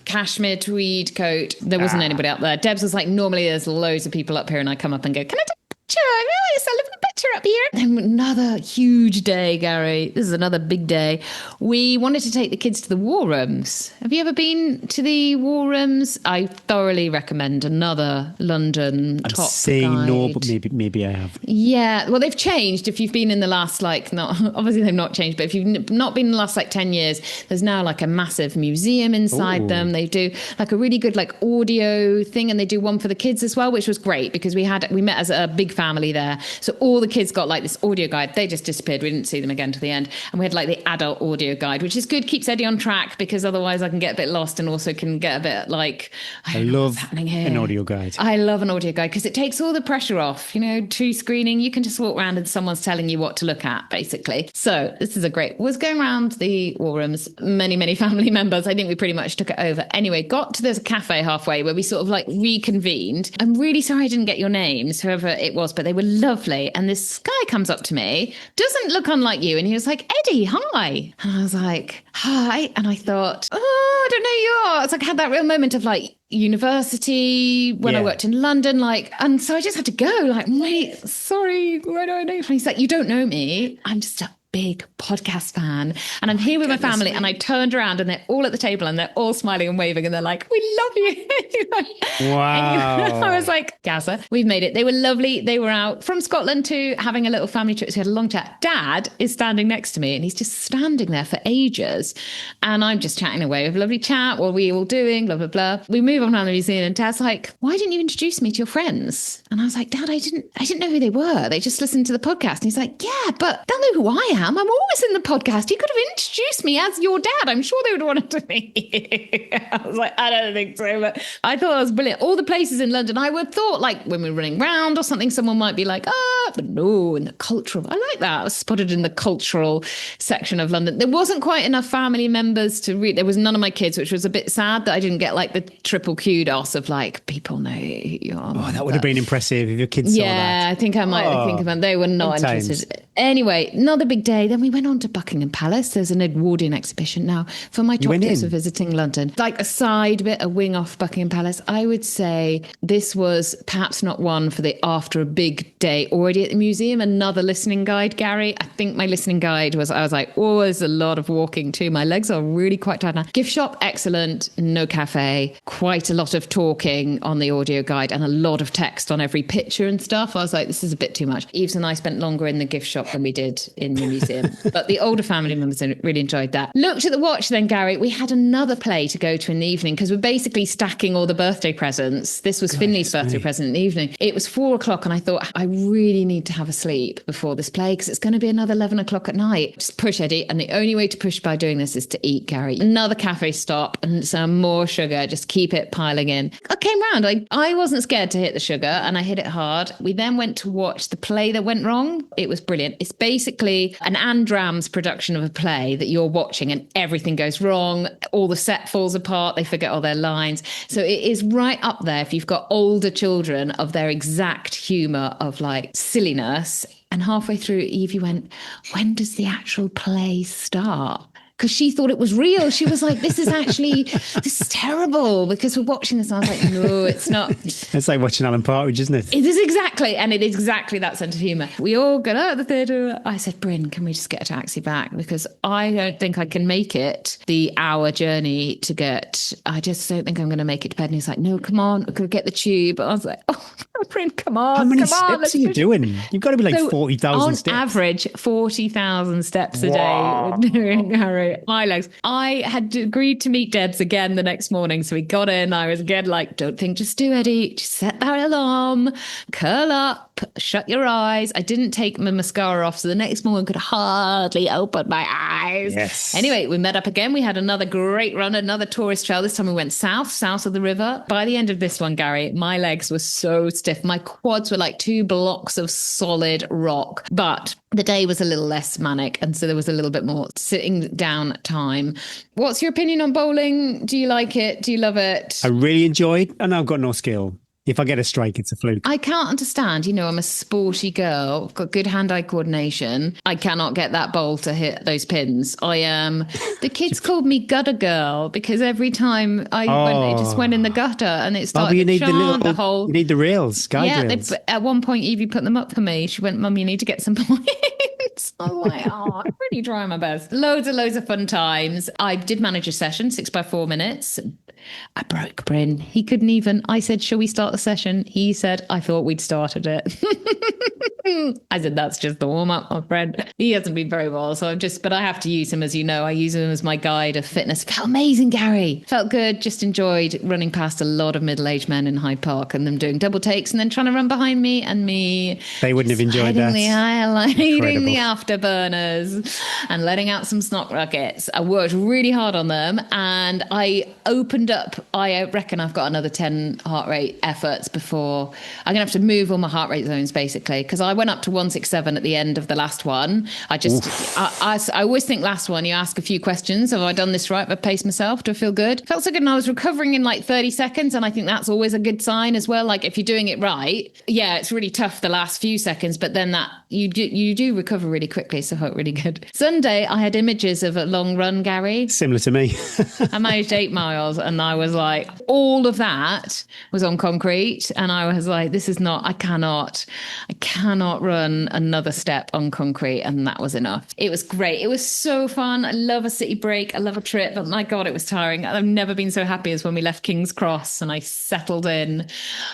cashmere tweed coat. There wasn't anybody up there. Debs was like, normally there's loads of people up here, and I come up and go, can I take a picture? Yes, I live in a picture up here. Then another huge day, Gary. This is another big day. We wanted to take the kids to the war rooms. Have you ever been to the war rooms? I thoroughly recommend another London top guide. I'm saying no, but maybe I have. Yeah, well, they've changed. If you've been in the last obviously they've not changed, but if you've not been in the last 10 years, there's now a massive museum inside them. They do a really good audio thing, and they do one for the kids as well, which was great because we met as a big family there. So all the kids got this audio guide. They just disappeared. We didn't see them again to the end. And we had the adult audio guide, which is good, keeps Eddie on track because otherwise I can get a bit lost and also can get a bit I love an audio guide. I love an audio guide because it takes all the pressure off. True screening, you can just walk around and someone's telling you what to look at, basically. So this is was going around the war rooms, many family members. I think we pretty much took it over. Anyway, there's a cafe halfway where we sort of reconvened. I'm really sorry I didn't get your names, whoever it was, but they were lovely. And this guy comes up to me, doesn't look unlike you, and he was like, Eddie, hi. And I was like, hi. And I thought, I don't know who you are. It's I had that real moment of university when I worked in London, and so I just had to go, wait, sorry, where do I know you from? He's like, you don't know me. I'm just a big podcast fan, and I'm here with my family. And I turned around and they're all at the table and they're all smiling and waving and they're like, we love you. Wow. I was like, Gaza, we've made it. They were lovely. They were out from Scotland to having a little family trip. So we had a long chat. Dad is standing next to me and he's just standing there for ages, and I'm just chatting away with a lovely chat. What are we all doing? Blah blah blah. We move on around the museum and Dad's like, why didn't you introduce me to your friends? And I was like, Dad, I didn't know who they were. They just listened to the podcast. And he's like, yeah, but they'll know who I am. I'm always in the podcast. You could have introduced me as your dad. I'm sure they would have wanted to meet. I was like, I don't think so. But I thought that was brilliant. All the places in London, I would thought when we were running round or something, someone might be like, but no, in the cultural. I like that. I was spotted in the cultural section of London. There wasn't quite enough family members to read. There was none of my kids, which was a bit sad that I didn't get the triple kudos of people know who you are. Oh, that would have been impressive if your kids saw that. Yeah, I think I might think about they were not interested. Anyway, another big day. Then we went on to Buckingham Palace. There's an Edwardian exhibition now. For my top tips of visiting London, a side bit, a wing off Buckingham Palace, I would say this was perhaps not one for after a big day already at the museum. Another listening guide, Gary. I think my listening guide I was like, there's a lot of walking too. My legs are really quite tired now. Gift shop, excellent. No cafe. Quite a lot of talking on the audio guide and a lot of text on every picture and stuff. I was like, this is a bit too much. Eves and I spent longer in the gift shop workout than we did in the museum. But the older family members really enjoyed that. Looked at the watch then, Gary. We had another play to go to in the evening because we're basically stacking all the birthday presents. This was Finley's birthday present in the evening. It was 4:00 and I thought, I really need to have a sleep before this play because it's going to be another 11 o'clock at night. Just push, Eddie. And the only way to push by doing this is to eat, Gary. Another cafe stop and some more sugar. Just keep it piling in. I came round. I wasn't scared to hit the sugar and I hit it hard. We then went to watch the play that went wrong. It was brilliant. It's basically an Andram's production of a play that you're watching and everything goes wrong. All the set falls apart. They forget all their lines. So it is right up there if you've got older children of their exact humour of like silliness. And halfway through, Evie went, when does the actual play start? Because she thought it was real. She was like, this is terrible because we're watching this. And I was like, no, it's not. It's like watching Alan Partridge, isn't it? It is exactly. And it is exactly that sense of humour. We all got out of the theatre. I said, Bryn, can we just get a taxi back? Because I don't think I can make it the hour journey to get, I just don't think I'm going to make it to bed. And he's like, no, come on, we're going to get the tube. I was like, oh, Bryn, come on. How many steps are you doing? You've got to be like 40,000 steps. On average, 40,000 steps a day we're doing, Harry. My legs. I had agreed to meet Debs again the next morning. So we got in. I was again like, don't think, just do, Eddie. Just set that alarm, curl up, shut your eyes. I didn't take my mascara off. So the next morning I could hardly open my eyes. Yes. Anyway, we met up again. We had another great run, another tourist trail. This time we went south of the river. By the end of this one, Gary, my legs were so stiff. My quads were like 2 blocks of solid rock. But the day was a little less manic. And so there was a little bit more sitting down time. What's your opinion on bowling? Do you like it? Do you love it? I really enjoy it, and I've got no skill. If I get a strike, it's a fluke. I can't understand. You know, I'm a sporty girl. I've got good hand-eye coordination. I cannot get that ball to hit those pins. I am. The kids called me gutter girl because every time I went, it just went in the gutter and it started to chant the whole. You need the rails, guide rails. At one point, Evie put them up for me. She went, Mum, you need to get some points. I was like, I'm really trying my best. Loads of fun times. I did manage a session, 6x4 minutes. I broke Bryn. He couldn't even. I said, shall we start the session? He said, I thought we'd started it. I said, that's just the warm up, my friend. He hasn't been very well. So but I have to use him, as you know. I use him as my guide of fitness. Felt amazing, Gary. Felt good. Just enjoyed running past a lot of middle-aged men in Hyde Park and them doing double takes and then trying to run behind me and me. They wouldn't have enjoyed that. Highlighting the afterburners and letting out some snot rockets. I worked really hard on them and I opened up. I reckon I've got another 10 heart rate efforts before I'm gonna have to move all my heart rate zones basically, because I went up to 167 at the end of the last one. I always think last one you ask a few questions. Have I done this right? Have I paced myself? Do I feel good? Felt so good, and I was recovering in like 30 seconds, and I think that's always a good sign as well. Like if you're doing it right, yeah, it's really tough the last few seconds, but then that you do recover really quickly, so I felt really good. Sunday I had images of a long run, Gary. Similar to me. I managed 8 miles and I was like, all of that was on concrete. And I was like, this is not, I cannot run another step on concrete. And that was enough. It was great. It was so fun. I love a city break. I love a trip, but my God, it was tiring. I've never been so happy as when we left King's Cross and I settled in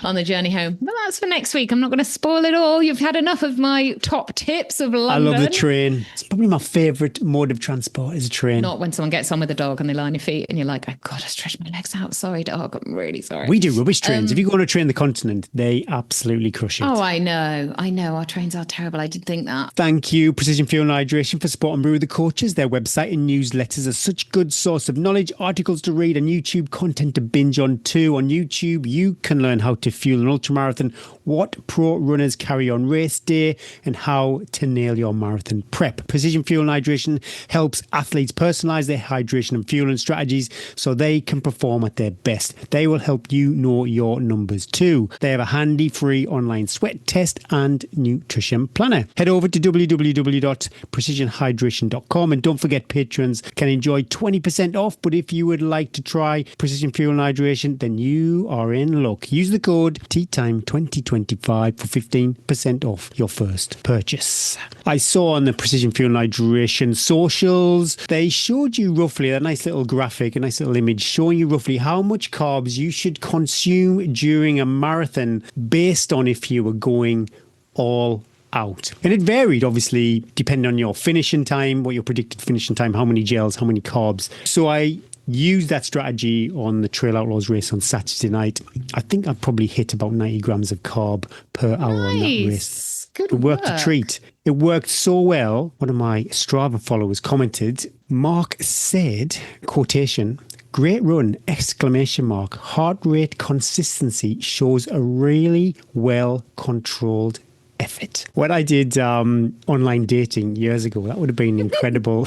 on the journey home. But that's for next week. I'm not going to spoil it all. You've had enough of my top tips of London. I love the train. It's probably my favourite mode of transport is a train. Not when someone gets on with a dog and they lie on your feet and you're like, I've got to stretch my legs out. Sorry, dog. I'm really sorry. We do rubbish trains. If you go on a train the continent, they absolutely crush it. Oh, I know. Our trains are terrible. I did think that. Thank you, Precision Fuel and Hydration, for supporting Brew with the Coaches. Their website and newsletters are such good source of knowledge, articles to read, and YouTube content to binge on too. On YouTube, you can learn how to fuel an ultramarathon, what pro runners carry on race day, and how to nail your marathon prep. Precision Fuel and Hydration helps athletes personalize their hydration and fueling strategies so they can perform at their best. They will help you know your numbers too. They have a handy free online sweat test and nutrition planner. Head over to www.precisionhydration.com and don't forget patrons can enjoy 20% off, but if you would like to try Precision Fuel and Hydration, then you are in luck. Use the code TEATIME2025 for 15% off your first purchase. I saw on the Precision Fuel and Hydration socials, they showed you roughly a nice little graphic, a nice little image showing you roughly how much carbs you should consume during a marathon based on if you were going all out. And it varied, obviously, depending on your finishing time, what your predicted finishing time, how many gels, how many carbs. So I used that strategy on the Trail Outlaws race on Saturday night. I think I probably hit about 90 grams of carb per hour on that race. Good It worked work. a treat. It worked so well. One of my Strava followers commented, Mark said, quotation, "Great run, exclamation mark. Heart rate consistency shows a really well controlled effort." When I did online dating years ago, that would have been incredible.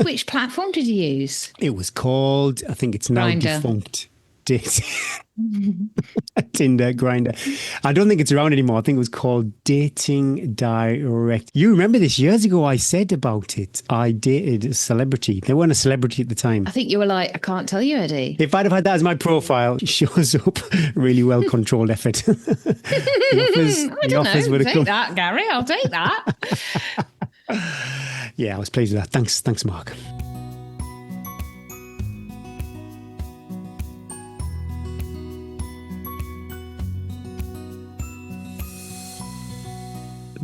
Which platform did you use? It was called, I think it's now Grindr. defunct. Tinder, Grinder. I don't think it's around anymore. I think it was called Dating Direct. You remember this years ago? I said about it. I dated a celebrity. They weren't a celebrity at the time. I think you were like, I can't tell you, Eddie. If I'd have had that as my profile, it shows up really well controlled effort. I don't know. Take that, Gary. I'll take that. Yeah, I was pleased with that. Thanks, Mark.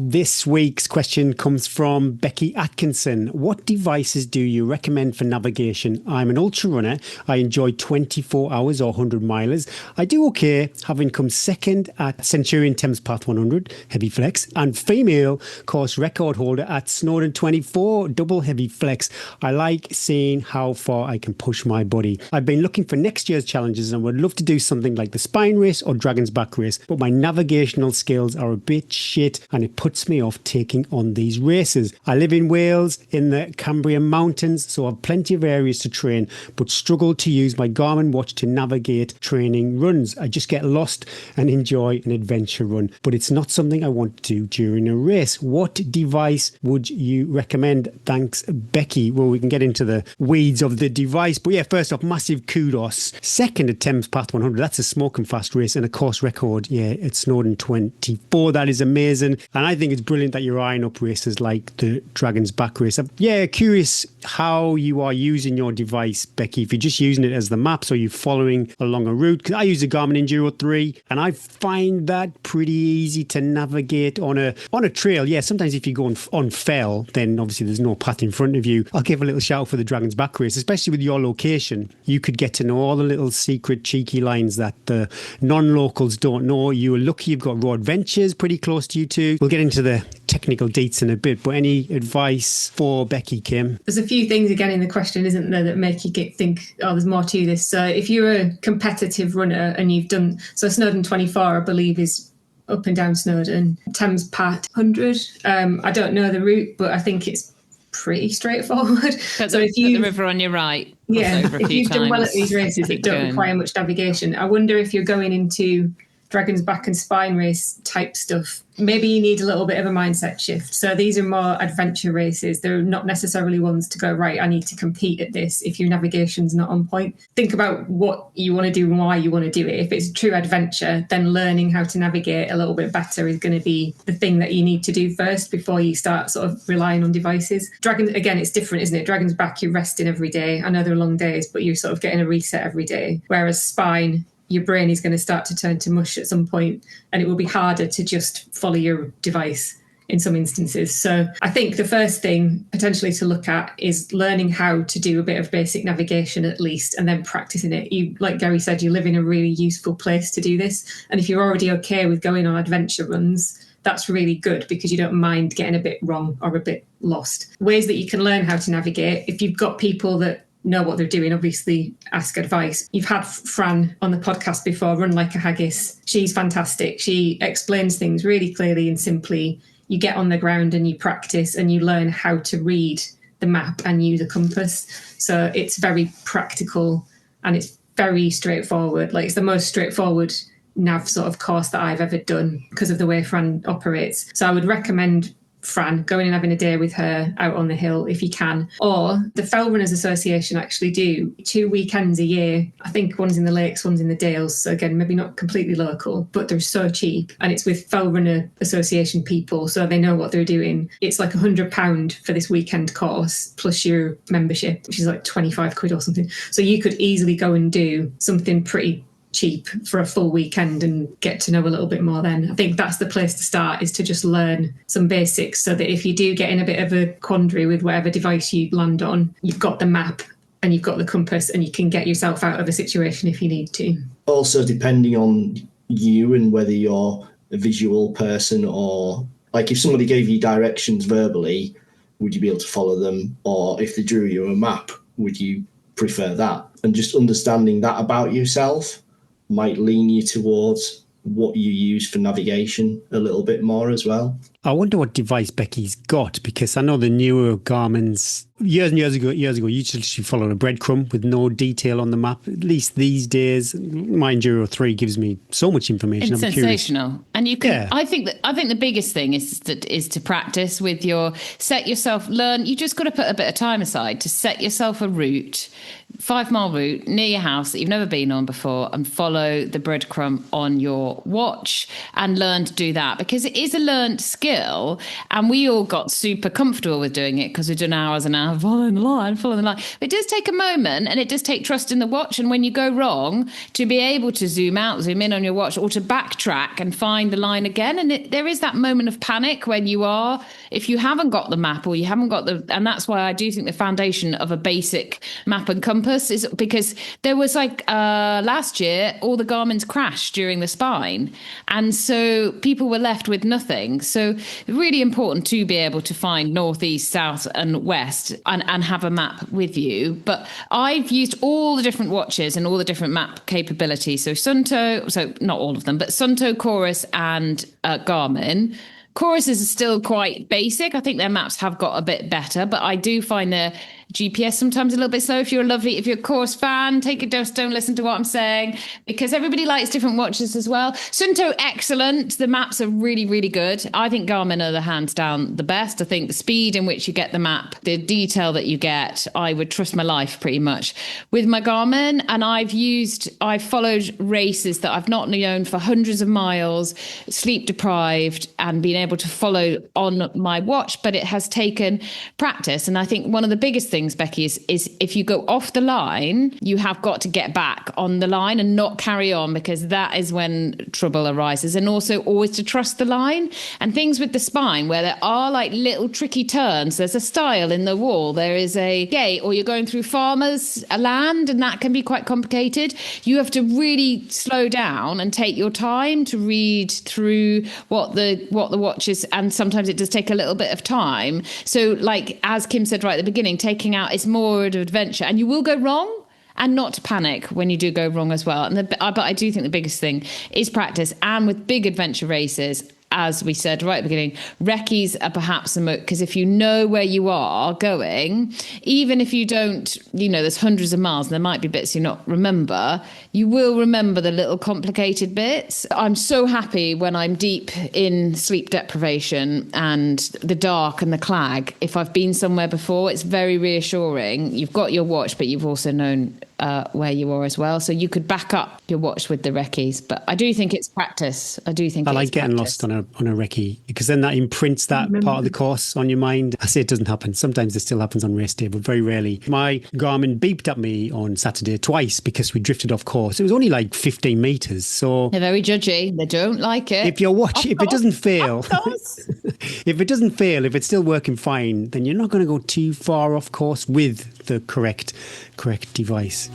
This week's question comes from Becky Atkinson. What devices do you recommend for navigation? I'm an ultra runner. I enjoy 24 hours or 100 milers. I do okay, having come second at Centurion Thames Path 100 heavy flex and female course record holder at Snowdon 24 double heavy flex. I like seeing how far I can push my body. I've been looking for next year's challenges and would love to do something like the Spine Race or Dragon's Back Race, but my navigational skills are a bit shit and it puts me off taking on these races. I live in Wales in the Cambrian Mountains, so I have plenty of areas to train, but struggle to use my Garmin watch to navigate training runs. I just get lost and enjoy an adventure run, but it's not something I want to do during a race. What device would you recommend? Thanks, Becky. Well, we can get into the weeds of the device, but yeah, first off, massive kudos. Second at Thames Path 100, that's a smoking fast race and a course record, yeah, at Snowdon 24. That is amazing, and I think it's brilliant that you're eyeing up races like the Dragon's Back race. Yeah, curious how you are using your device, Becky. If you're just using it as the maps or you're following along a route, because I use a Garmin Enduro 3 and I find that pretty easy to navigate on a trail. Yeah, sometimes if you go on fell, then obviously there's no path in front of you. I'll give a little shout for the Dragon's Back race, especially with your location. You could get to know all the little secret cheeky lines that the non-locals don't know. You're lucky you've got Raw Adventures pretty close to you too. We'll get into the technical dates in a bit, but any advice for Becky, Kim? There's a few things again in the question, isn't there, that make you think, oh, there's more to this. So if you're a competitive runner and you've done, so Snowdon 24, I believe, is up and down Snowdon, Thames Path 100. I don't know the route, but I think it's pretty straightforward. So if you the river on your right, yeah, if you've done well at these races that don't require much navigation, I wonder if you're going into Dragon's Back and Spine Race type stuff, maybe you need a little bit of a mindset shift. So these are more adventure races. They're not necessarily ones to go, right, I need to compete at this if your navigation's not on point. Think about what you want to do and why you want to do it. If it's a true adventure, then learning how to navigate a little bit better is going to be the thing that you need to do first before you start sort of relying on devices. Dragon, again, it's different, isn't it? Dragon's Back, you're resting every day. I know they're long days, but you're sort of getting a reset every day. Whereas Spine, your brain is going to start to turn to mush at some point, and it will be harder to just follow your device in some instances. So I think the first thing potentially to look at is learning how to do a bit of basic navigation at least, and then practicing it. You, like Gary said, you live in a really useful place to do this. And if you're already okay with going on adventure runs, that's really good because you don't mind getting a bit wrong or a bit lost. Ways that you can learn how to navigate, if you've got people that know what they're doing, obviously ask advice. You've had Fran on the podcast before, Run Like a Haggis. She's fantastic. She explains things really clearly and simply. You get on the ground and you practice and you learn how to read the map and use a compass. So it's very practical and it's very straightforward. Like, it's the most straightforward nav sort of course that I've ever done because of the way Fran operates. So I would recommend Fran going and having a day with her out on the hill if you can. Or the Fell Runners Association actually do 2 weekends a year. I think one's in the lakes, one's in the Dales. So again, maybe not completely local, but they're so cheap. And it's with Fell Runner Association people, so they know what they're doing. It's like £100 for this weekend course, plus your membership, which is like 25 quid or something. So you could easily go and do something pretty cheap for a full weekend and get to know a little bit more then. I think that's the place to start, is to just learn some basics, so that if you do get in a bit of a quandary with whatever device you land on, you've got the map and you've got the compass and you can get yourself out of a situation if you need to. Also, depending on you and whether you're a visual person, or like if somebody gave you directions verbally, would you be able to follow them? Or if they drew you a map, would you prefer that? And just understanding that about yourself might lean you towards what you use for navigation a little bit more as well. I wonder what device Becky's got, because I know the newer Garmin's years and years ago, you usually followed a breadcrumb with no detail on the map. At least these days, my Enduro 3 gives me so much information. It's I'm sensational. Curious. And you can, I think the biggest thing is to practice with learn. You just got to put a bit of time aside to set yourself a route, 5-mile route near your house that you've never been on before, and follow the breadcrumb on your watch and learn to do that, because it is a learned skill. And we all got super comfortable with doing it because we've done hours and hours following the line. It does take a moment, and it does take trust in the watch. And when you go wrong, to be able to zoom in on your watch, or to backtrack and find the line again. And there is that moment of panic when if you haven't got the map, or you haven't got and that's why I do think the foundation of a basic map and compass is, because there was last year, all the Garmin's crashed during the spine. And so people were left with nothing. So really important to be able to find north, east, south and west and have a map with you. But I've used all the different watches and all the different map capabilities. So not all of them, but Sunto, Chorus and Garmin. Chorus is still quite basic. I think their maps have got a bit better, but I do find their GPS sometimes a little bit slow. If you're a Chorus fan, take a dose, don't listen to what I'm saying, because everybody likes different watches as well. Sunto, excellent. The maps are really, really good. I think Garmin are the hands down the best. I think the speed in which you get the map, the detail that you get, I would trust my life pretty much with my Garmin. And I've followed races that I've not known for hundreds of miles, sleep deprived, and been able to follow on my watch, but it has taken practice. And I think one of the biggest things, Becky, is if you go off the line, you have got to get back on the line and not carry on, because that is when trouble arises. And also always to trust the line. And things with the spine where there are like little tricky turns, there's a stile in the wall, there is a gate, or you're going through farmers' land, and that can be quite complicated. You have to really slow down and take your time to read through what the watch is, and sometimes it does take a little bit of time. So like as Kim said right at the beginning, taking out is more an adventure, and you will go wrong, and not to panic when you do go wrong as well. But I do think the biggest thing is practice. And with big adventure races, as we said right at the beginning, recce's are perhaps because if you know where you are going, even if you don't, there's hundreds of miles and there might be bits you not remember, you will remember the little complicated bits. I'm so happy when I'm deep in sleep deprivation and the dark and the clag. If I've been somewhere before, it's very reassuring. You've got your watch, but you've also known where you are as well. So you could back up your watch with the recce's. But I do think it's practice. I like getting lost on a recce, because then that imprints that part of the course on your mind. I say it doesn't happen. Sometimes it still happens on race day, but very rarely. My Garmin beeped at me on Saturday twice because we drifted off course. It was only like 15 meters. So they're very judgy. They don't like it. If your watch, if it doesn't fail, if it's still working fine, then you're not going to go too far off course with the correct device.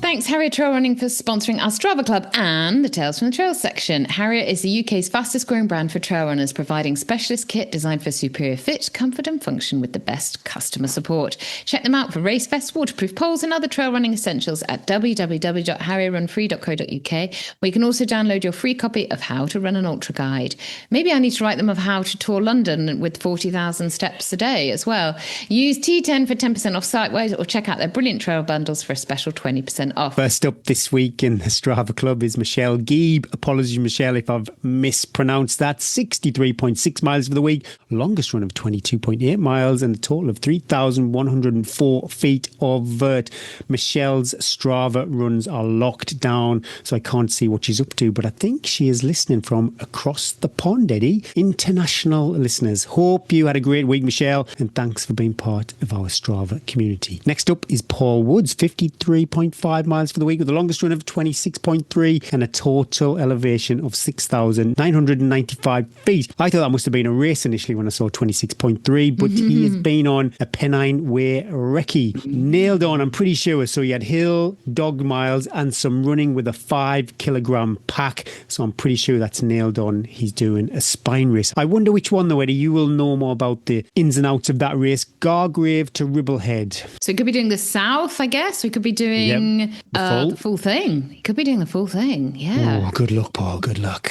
Thanks, Harrier Trail Running, for sponsoring our Strava Club and the Tales from the Trail section. Harrier is the UK's fastest growing brand for trail runners, providing specialist kit designed for superior fit, comfort and function with the best customer support. Check them out for race vests, waterproof poles and other trail running essentials at www.harrierrunfree.co.uk, where you can also download your free copy of How to Run an Ultra Guide. Maybe I need to write them of how to tour London with 40,000 steps a day as well. Use T10 for 10% off site-wide, or check out their brilliant trail bundles for a special 20% off. First up this week in the Strava Club is Michelle Geeb. Apologies, Michelle, if I've mispronounced that. 63.6 miles for the week, longest run of 22.8 miles, and a total of 3,104 feet of vert. Michelle's Strava runs are locked down, so I can't see what she's up to, but I think she is listening from across the pond, Eddie. International listeners. Hope you had a great week, Michelle, and thanks for being part of our Strava community. Next up is Paul Woods, 53.5 miles for the week with the longest run of 26.3 and a total elevation of 6,995 feet. I thought that must have been a race initially when I saw 26.3, but he has been on a Pennine Way recce. Nailed on, I'm pretty sure. So he had hill, dog miles and some running with a 5-kilogram pack. So I'm pretty sure that's nailed on. He's doing a spine race. I wonder which one though, Eddie. You will know more about the ins and outs of that race. Gargrave to Ribblehead. So we could be doing the south, I guess. We could be doing the full thing. You could be doing the full thing. Yeah. Oh, good luck, Paul. Good luck.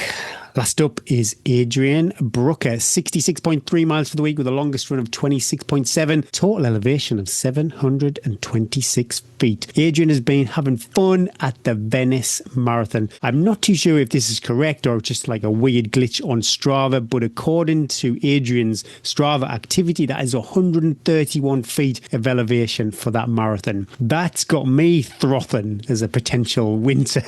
Last up is Adrian Brooker, 66.3 miles for the week with the longest run of 26.7, total elevation of 726 feet. Adrian has been having fun at the Venice Marathon. I'm not too sure if this is correct or just like a weird glitch on Strava, but according to Adrian's Strava activity, that is 131 feet of elevation for that marathon. That's got me frothing as a potential winter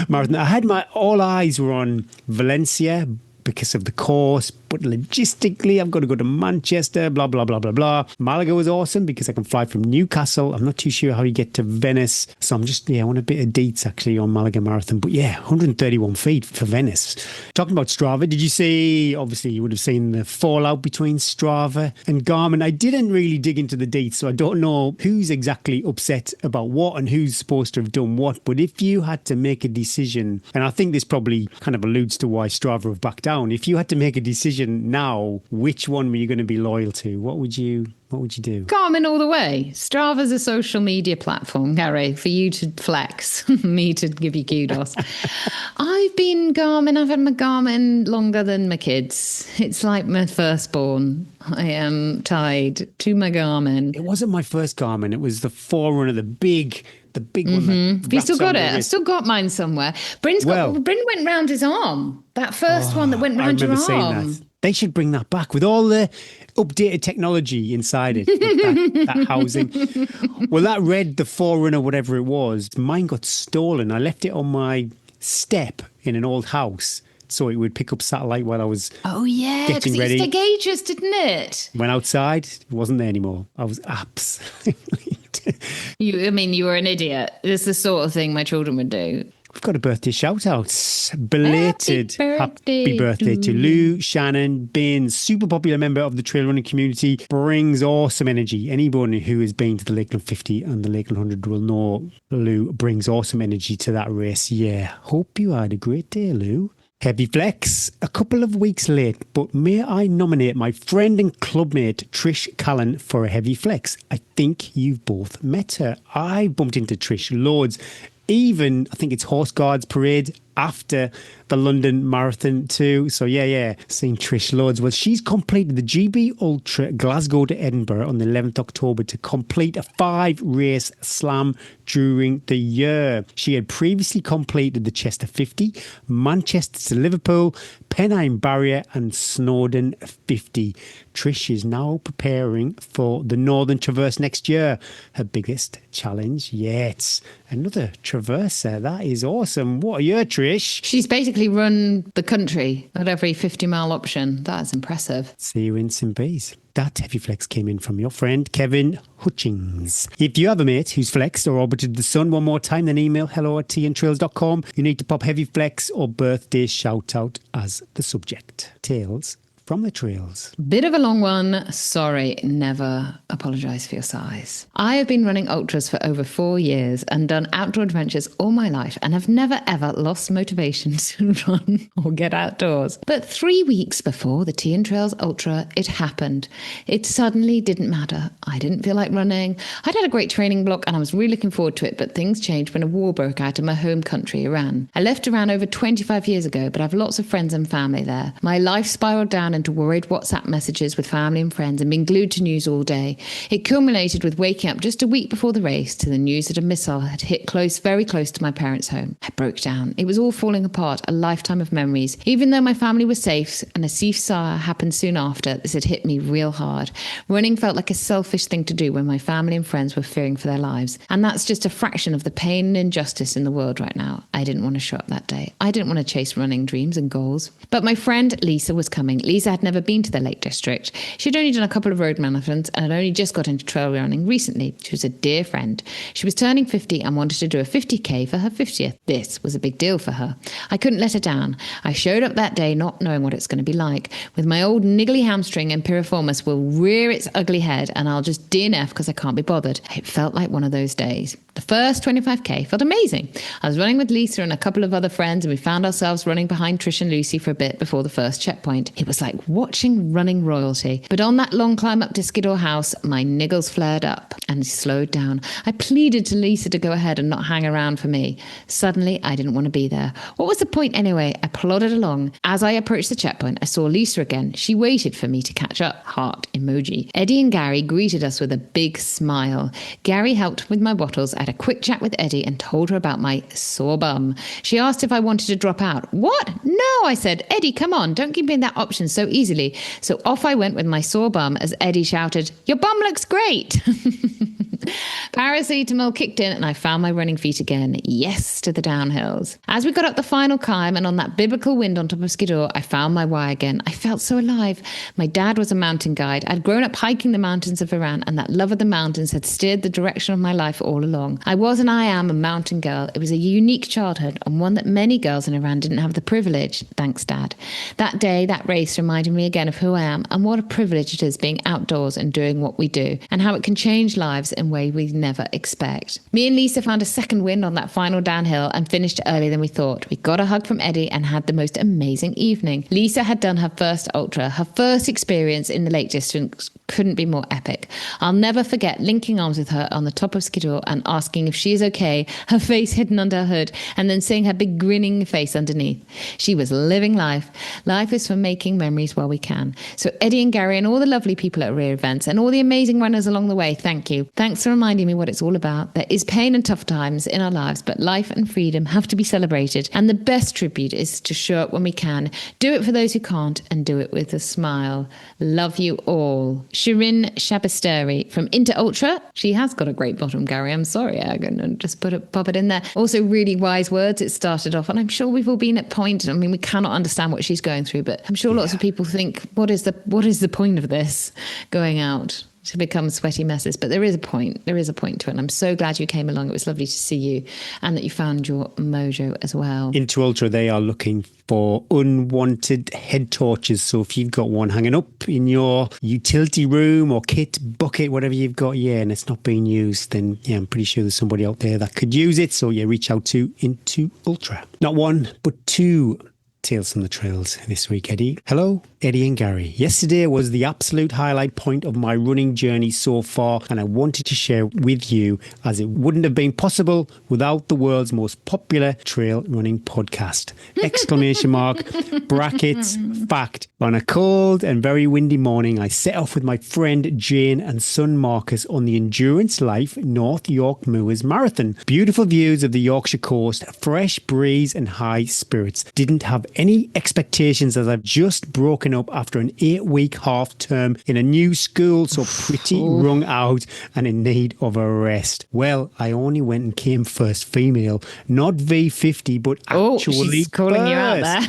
marathon. I had all eyes were on Valencia because of the course, but logistically I've got to go to Manchester, blah, blah, blah, blah, blah. Malaga was awesome because I can fly from Newcastle. I'm not too sure how you get to Venice. So I'm just, I want a bit of deets actually on Malaga Marathon. But yeah, 131 feet for Venice. Talking about Strava, did you see, obviously you would have seen the fallout between Strava and Garmin. I didn't really dig into the deets, so I don't know who's exactly upset about what and who's supposed to have done what. But if you had to make a decision, and I think this probably kind of alludes to why Strava have backed down, if you had to make a decision now, which one were you going to be loyal to? What would you do? Garmin all the way. Strava's a social media platform, Gary, for you to flex, me to give you kudos. I've had my Garmin longer than my kids. It's like my firstborn. I am tied to my Garmin. It wasn't my first Garmin. It was the Forerunner, the big one. Have you still got it? I've still got mine somewhere. Bryn went round his arm. That first one that went round your arm. That. They should bring that back with all the updated technology inside it. that housing. Well, that read the Forerunner, whatever it was. Mine got stolen. I left it on my step in an old house, so it would pick up satellite while I was getting ready. It used to gauge us, didn't it? Went outside, it wasn't there anymore. I was absolutely... You were an idiot. It's the sort of thing my children would do. We've got a birthday shout out. Belated happy birthday to Lou Shannon Baines, super popular member of the trail running community, brings awesome energy. Anyone who has been to the Lakeland 50 and the Lakeland 100 will know Lou brings awesome energy to that race. Yeah, hope you had a great day, Lou. Heavy Flex, a couple of weeks late, but may I nominate my friend and clubmate Trish Callan for a Heavy Flex? I think you've both met her. I bumped into Trish loads. Even, I think it's Horse Guards Parade after the London Marathon too. So yeah, seen Trish loads. Well, she's completed the GB Ultra Glasgow to Edinburgh on the 11th October to complete a 5-race slam during the year. She had previously completed the Chester 50, Manchester to Liverpool, Pennine Barrier and Snowdon 50. Trish is now preparing for the Northern Traverse next year. Her biggest challenge yet. Another Traverser. That is awesome. What are your Trish? She's basically run the country at every 50-mile option. That's impressive. See you in St. Bees. That Heavy Flex came in from your friend Kevin Hutchings. If you have a mate who's flexed or orbited the sun one more time, then email hello@tntrails.com. You need to pop Heavy Flex or birthday shout out as the subject. Tales from the trails. Bit of a long one. Sorry, never apologise for your size. I have been running ultras for over 4 years and done outdoor adventures all my life and have never ever lost motivation to run or get outdoors. But 3 weeks before the Tea and Trails Ultra, it happened. It suddenly didn't matter. I didn't feel like running. I'd had a great training block and I was really looking forward to it, but things changed when a war broke out in my home country, Iran. I left Iran over 25 years ago, but I have lots of friends and family there. My life spiraled down into worried WhatsApp messages with family and friends and being glued to news all day. It culminated with waking up just a week before the race to the news that a missile had hit very close to my parents' home. I broke down. It was all falling apart, a lifetime of memories. Even though my family was safe and a ceasefire happened soon after, this had hit me real hard. Running felt like a selfish thing to do when my family and friends were fearing for their lives. And that's just a fraction of the pain and injustice in the world right now. I didn't want to show up that day. I didn't want to chase running dreams and goals. But my friend Lisa was coming. Lisa had never been to the Lake District. She'd only done a couple of road marathons and had only just got into trail running recently. She was a dear friend. She was turning 50 and wanted to do a 50k for her 50th. This was a big deal for her. I couldn't let her down. I showed up that day not knowing what it's going to be like. With my old niggly hamstring and piriformis will rear its ugly head and I'll just DNF because I can't be bothered. It felt like one of those days. The first 25k felt amazing. I was running with Lisa and a couple of other friends and we found ourselves running behind Trish and Lucy for a bit before the first checkpoint. It was like watching running royalty. But on that long climb up to Skiddaw House, my niggles flared up and slowed down. I pleaded to Lisa to go ahead and not hang around for me. Suddenly, I didn't want to be there. What was the point anyway? I plodded along. As I approached the checkpoint, I saw Lisa again. She waited for me to catch up. Heart emoji. Eddie and Gary greeted us with a big smile. Gary helped with my bottles. I had a quick chat with Eddie and told her about my sore bum. She asked if I wanted to drop out. What? No, I said. Eddie, come on. Don't give me that option so easily. So off I went with my sore bum as Eddie shouted, "Your bum looks great." Paracetamol kicked in and I found my running feet again. Yes to the downhills. As we got up the final climb and on that biblical wind on top of Skiddaw, I found my why again. I felt so alive. My dad was a mountain guide. I'd grown up hiking the mountains of Iran and that love of the mountains had steered the direction of my life all along. I was and I am a mountain girl. It was a unique childhood and one that many girls in Iran didn't have the privilege. Thanks, Dad. That day, that race reminded me again of who I am and what a privilege it is being outdoors and doing what we do and how it can change lives in ways we never expect. Me and Lisa found a second win on that final downhill and finished earlier than we thought. We got a hug from Eddie and had the most amazing evening. Lisa had done her first ultra. Her first experience in the Lake District couldn't be more epic. I'll never forget linking arms with her on the top of Skiddaw and asking if she is okay, her face hidden under her hood, and then seeing her big grinning face underneath. She was living life. Life is for making memories while we can. So Eddie and Gary and all the lovely people at Rear Events and all the amazing runners along the way, thank you. Thanks for reminding me what it's all about. There is pain and tough times in our lives, but life and freedom have to be celebrated. And the best tribute is to show up when we can. Do it for those who can't and do it with a smile. Love you all. Shirin Shabasteri from Inter Ultra. She has got a great bottom, Gary. I'm sorry. I'm going to just pop it in there. Also, really wise words. It started off, and I'm sure we've all been at point. I mean, we cannot understand what she's going through, but I'm sure lots of people think, what is the point of this going out to become sweaty messes? But there is a point. There is a point to it. And I'm so glad you came along. It was lovely to see you and that you found your mojo as well. Into Ultra, they are looking for unwanted head torches. So if you've got one hanging up in your utility room or kit, bucket, whatever you've got, and it's not being used, then I'm pretty sure there's somebody out there that could use it. So reach out to Into Ultra. Not one, but two Tales from the Trails this week, Eddie. Hello, Eddie and Gary. Yesterday was the absolute highlight point of my running journey so far, and I wanted to share with you as it wouldn't have been possible without the world's most popular trail running podcast. Exclamation mark, brackets, fact. On a cold and very windy morning, I set off with my friend Jane and son Marcus on the Endurance Life North York Moors Marathon. Beautiful views of the Yorkshire coast, fresh breeze and high spirits. Didn't have any expectations as I've just broken up after an 8-week half term in a new school, so pretty wrung out and in need of a rest. Well, I only went and came first female, not V50, but actually she's calling you out there.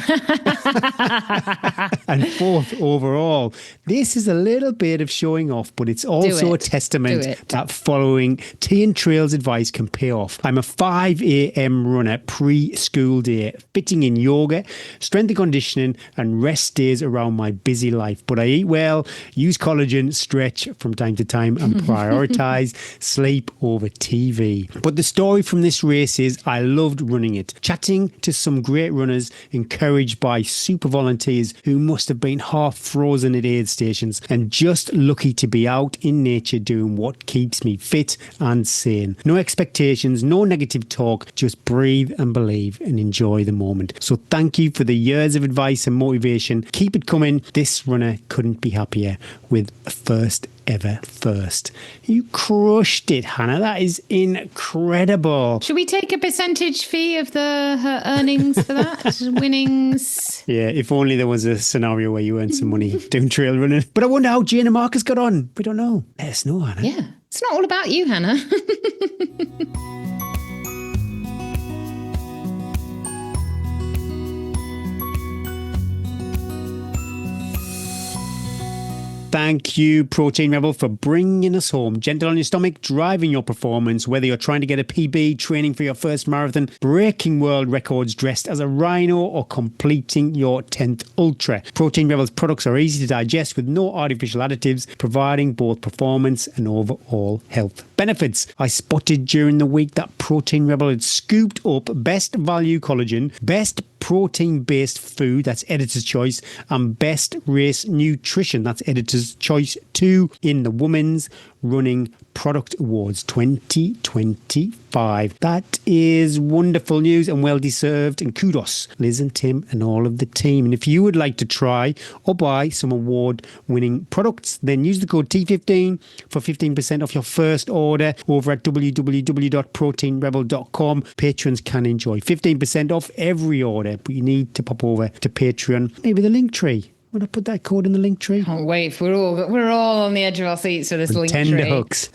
And fourth overall. This is a little bit of showing off, but it's also a testament that following T and Trail's advice can pay off. I'm a 5 a.m. runner pre-school day, fitting in yoga, strength and conditioning and rest days around my busy life. But I eat well, use collagen, stretch from time to time and prioritise sleep over TV. But the story from this race is I loved running it. Chatting to some great runners, encouraged by super volunteers who must have been half frozen at aid stations, and just lucky to be out in nature doing what keeps me fit and sane. No expectations, no negative talk, just breathe and believe and enjoy the moment. So thank you for for the years of advice and motivation. Keep it coming. This runner couldn't be happier with first ever first. You crushed it, Hannah. That is incredible. Should we take a percentage fee of her earnings for that? Winnings? Yeah, if only there was a scenario where you earned some money doing trail running. But I wonder how Jane and Marcus got on. We don't know. Let us know, Hannah. Yeah. It's not all about you, Hannah. Thank you, Protein Rebel, for bringing us home. Gentle on your stomach, driving your performance, whether you're trying to get a PB, training for your first marathon, breaking world records dressed as a rhino, or completing your 10th ultra. Protein Rebel's products are easy to digest with no artificial additives, providing both performance and overall health benefits. I spotted during the week that Protein Rebel had scooped up best value collagen, best protein-based food, that's editor's choice, and best race nutrition, that's editor's choice 2, in the Women's Running Product Awards 2025. That is wonderful news and well deserved, and kudos Liz and Tim and all of the team. And if you would like to try or buy some award winning products, then use the code T15 for 15% off your first order over at www.proteinrebel.com. Patrons can enjoy 15% off every order, but you need to pop over to Patreon, maybe the link tree. Would I put that code in the link tree? Can't wait. We're all on the edge of our seats for this link tree. Tender hooks.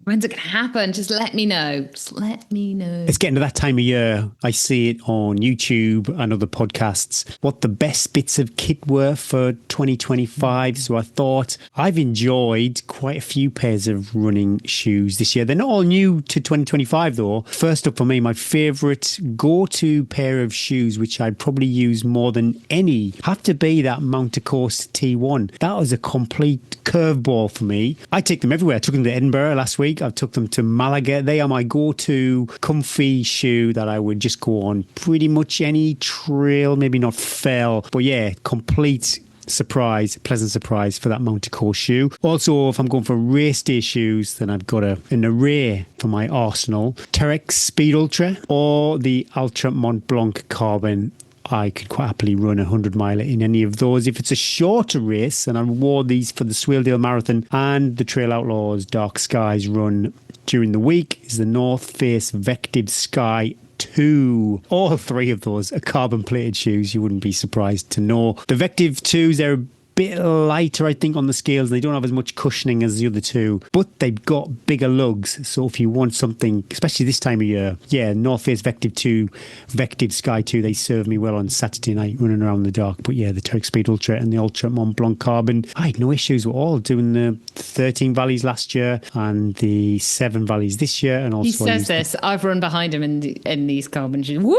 When's it going to happen? Just let me know. Just let me know. It's getting to that time of year. I see it on YouTube and other podcasts, what the best bits of kit were for 2025. So I thought I've enjoyed quite a few pairs of running shoes this year. They're not all new to 2025 though. First up for me, my favourite go-to pair of shoes, which I'd probably use more than any, have to be that Mount Coast T1. That was a complete curveball for me. I take them everywhere. I took them to Edinburgh last week. I took them to Malaga. They are my go-to comfy shoe that I would just go on pretty much any trail, maybe not fell, but yeah, complete surprise, pleasant surprise for that Mount Coast shoe. Also, if I'm going for race day shoes, then I've got an array for my arsenal. Terex Speed Ultra or the Ultra Mont Blanc Carbon. I could quite happily run a 100-miler in any of those. If it's a shorter race, and I wore these for the Swaledale Marathon and the Trail Outlaws Dark Skies run during the week, is the North Face Vective Sky 2. All three of those are carbon-plated shoes, you wouldn't be surprised to know. The Vective 2s, they're a bit lighter, I think, on the scales. They don't have as much cushioning as the other two, but they've got bigger lugs. So if you want something, especially this time of year, yeah, North Face Vective 2, Vective Sky 2, they serve me well on Saturday night running around in the dark. But yeah, the Terex Speed Ultra and the Ultra Mont Blanc Carbon, I had no issues with all doing the 13 valleys last year and the 7 valleys this year. And also he says this, I've run behind him in these carbon shoes. Woo!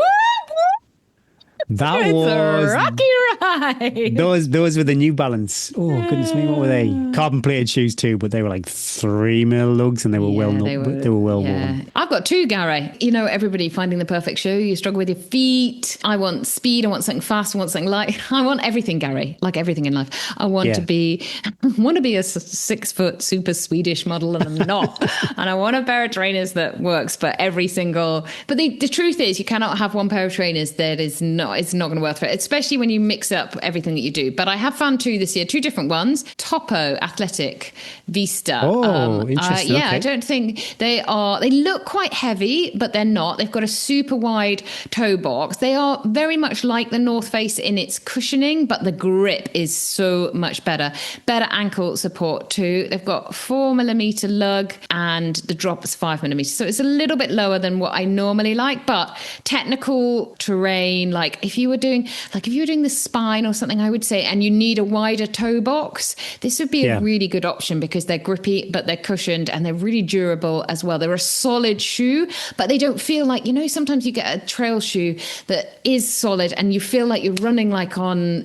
That it's was a rocky ride. Those were the New Balance. Oh goodness me, what were they? Carbon plated shoes too, but they were like 3 mil lugs, and they were well worn. I've got 2, Gary. You know, everybody finding the perfect shoe. You struggle with your feet. I want speed. I want something fast. I want something light. I want everything, Gary. Like everything in life. I want to be a 6-foot super Swedish model, and I'm not. And I want a pair of trainers that works for every single. But the truth is, you cannot have one pair of trainers that is not. It's not going to work for it, especially when you mix up everything that you do. But I have found 2 this year, 2 different ones. Topo Athletic Vista. Oh, interesting. Yeah, okay. I don't think they look quite heavy, but they're not. They've got a super wide toe box. They are very much like the North Face in its cushioning, but the grip is so much better. Better ankle support too. They've got 4mm lug and the drop is 5mm. So it's a little bit lower than what I normally like, but technical terrain, like if you were doing the spine or something, I would say, and you need a wider toe box, this would be a really good option because they're grippy, but they're cushioned and they're really durable as well. They're a solid shoe, but they don't feel like, sometimes you get a trail shoe that is solid and you feel like you're running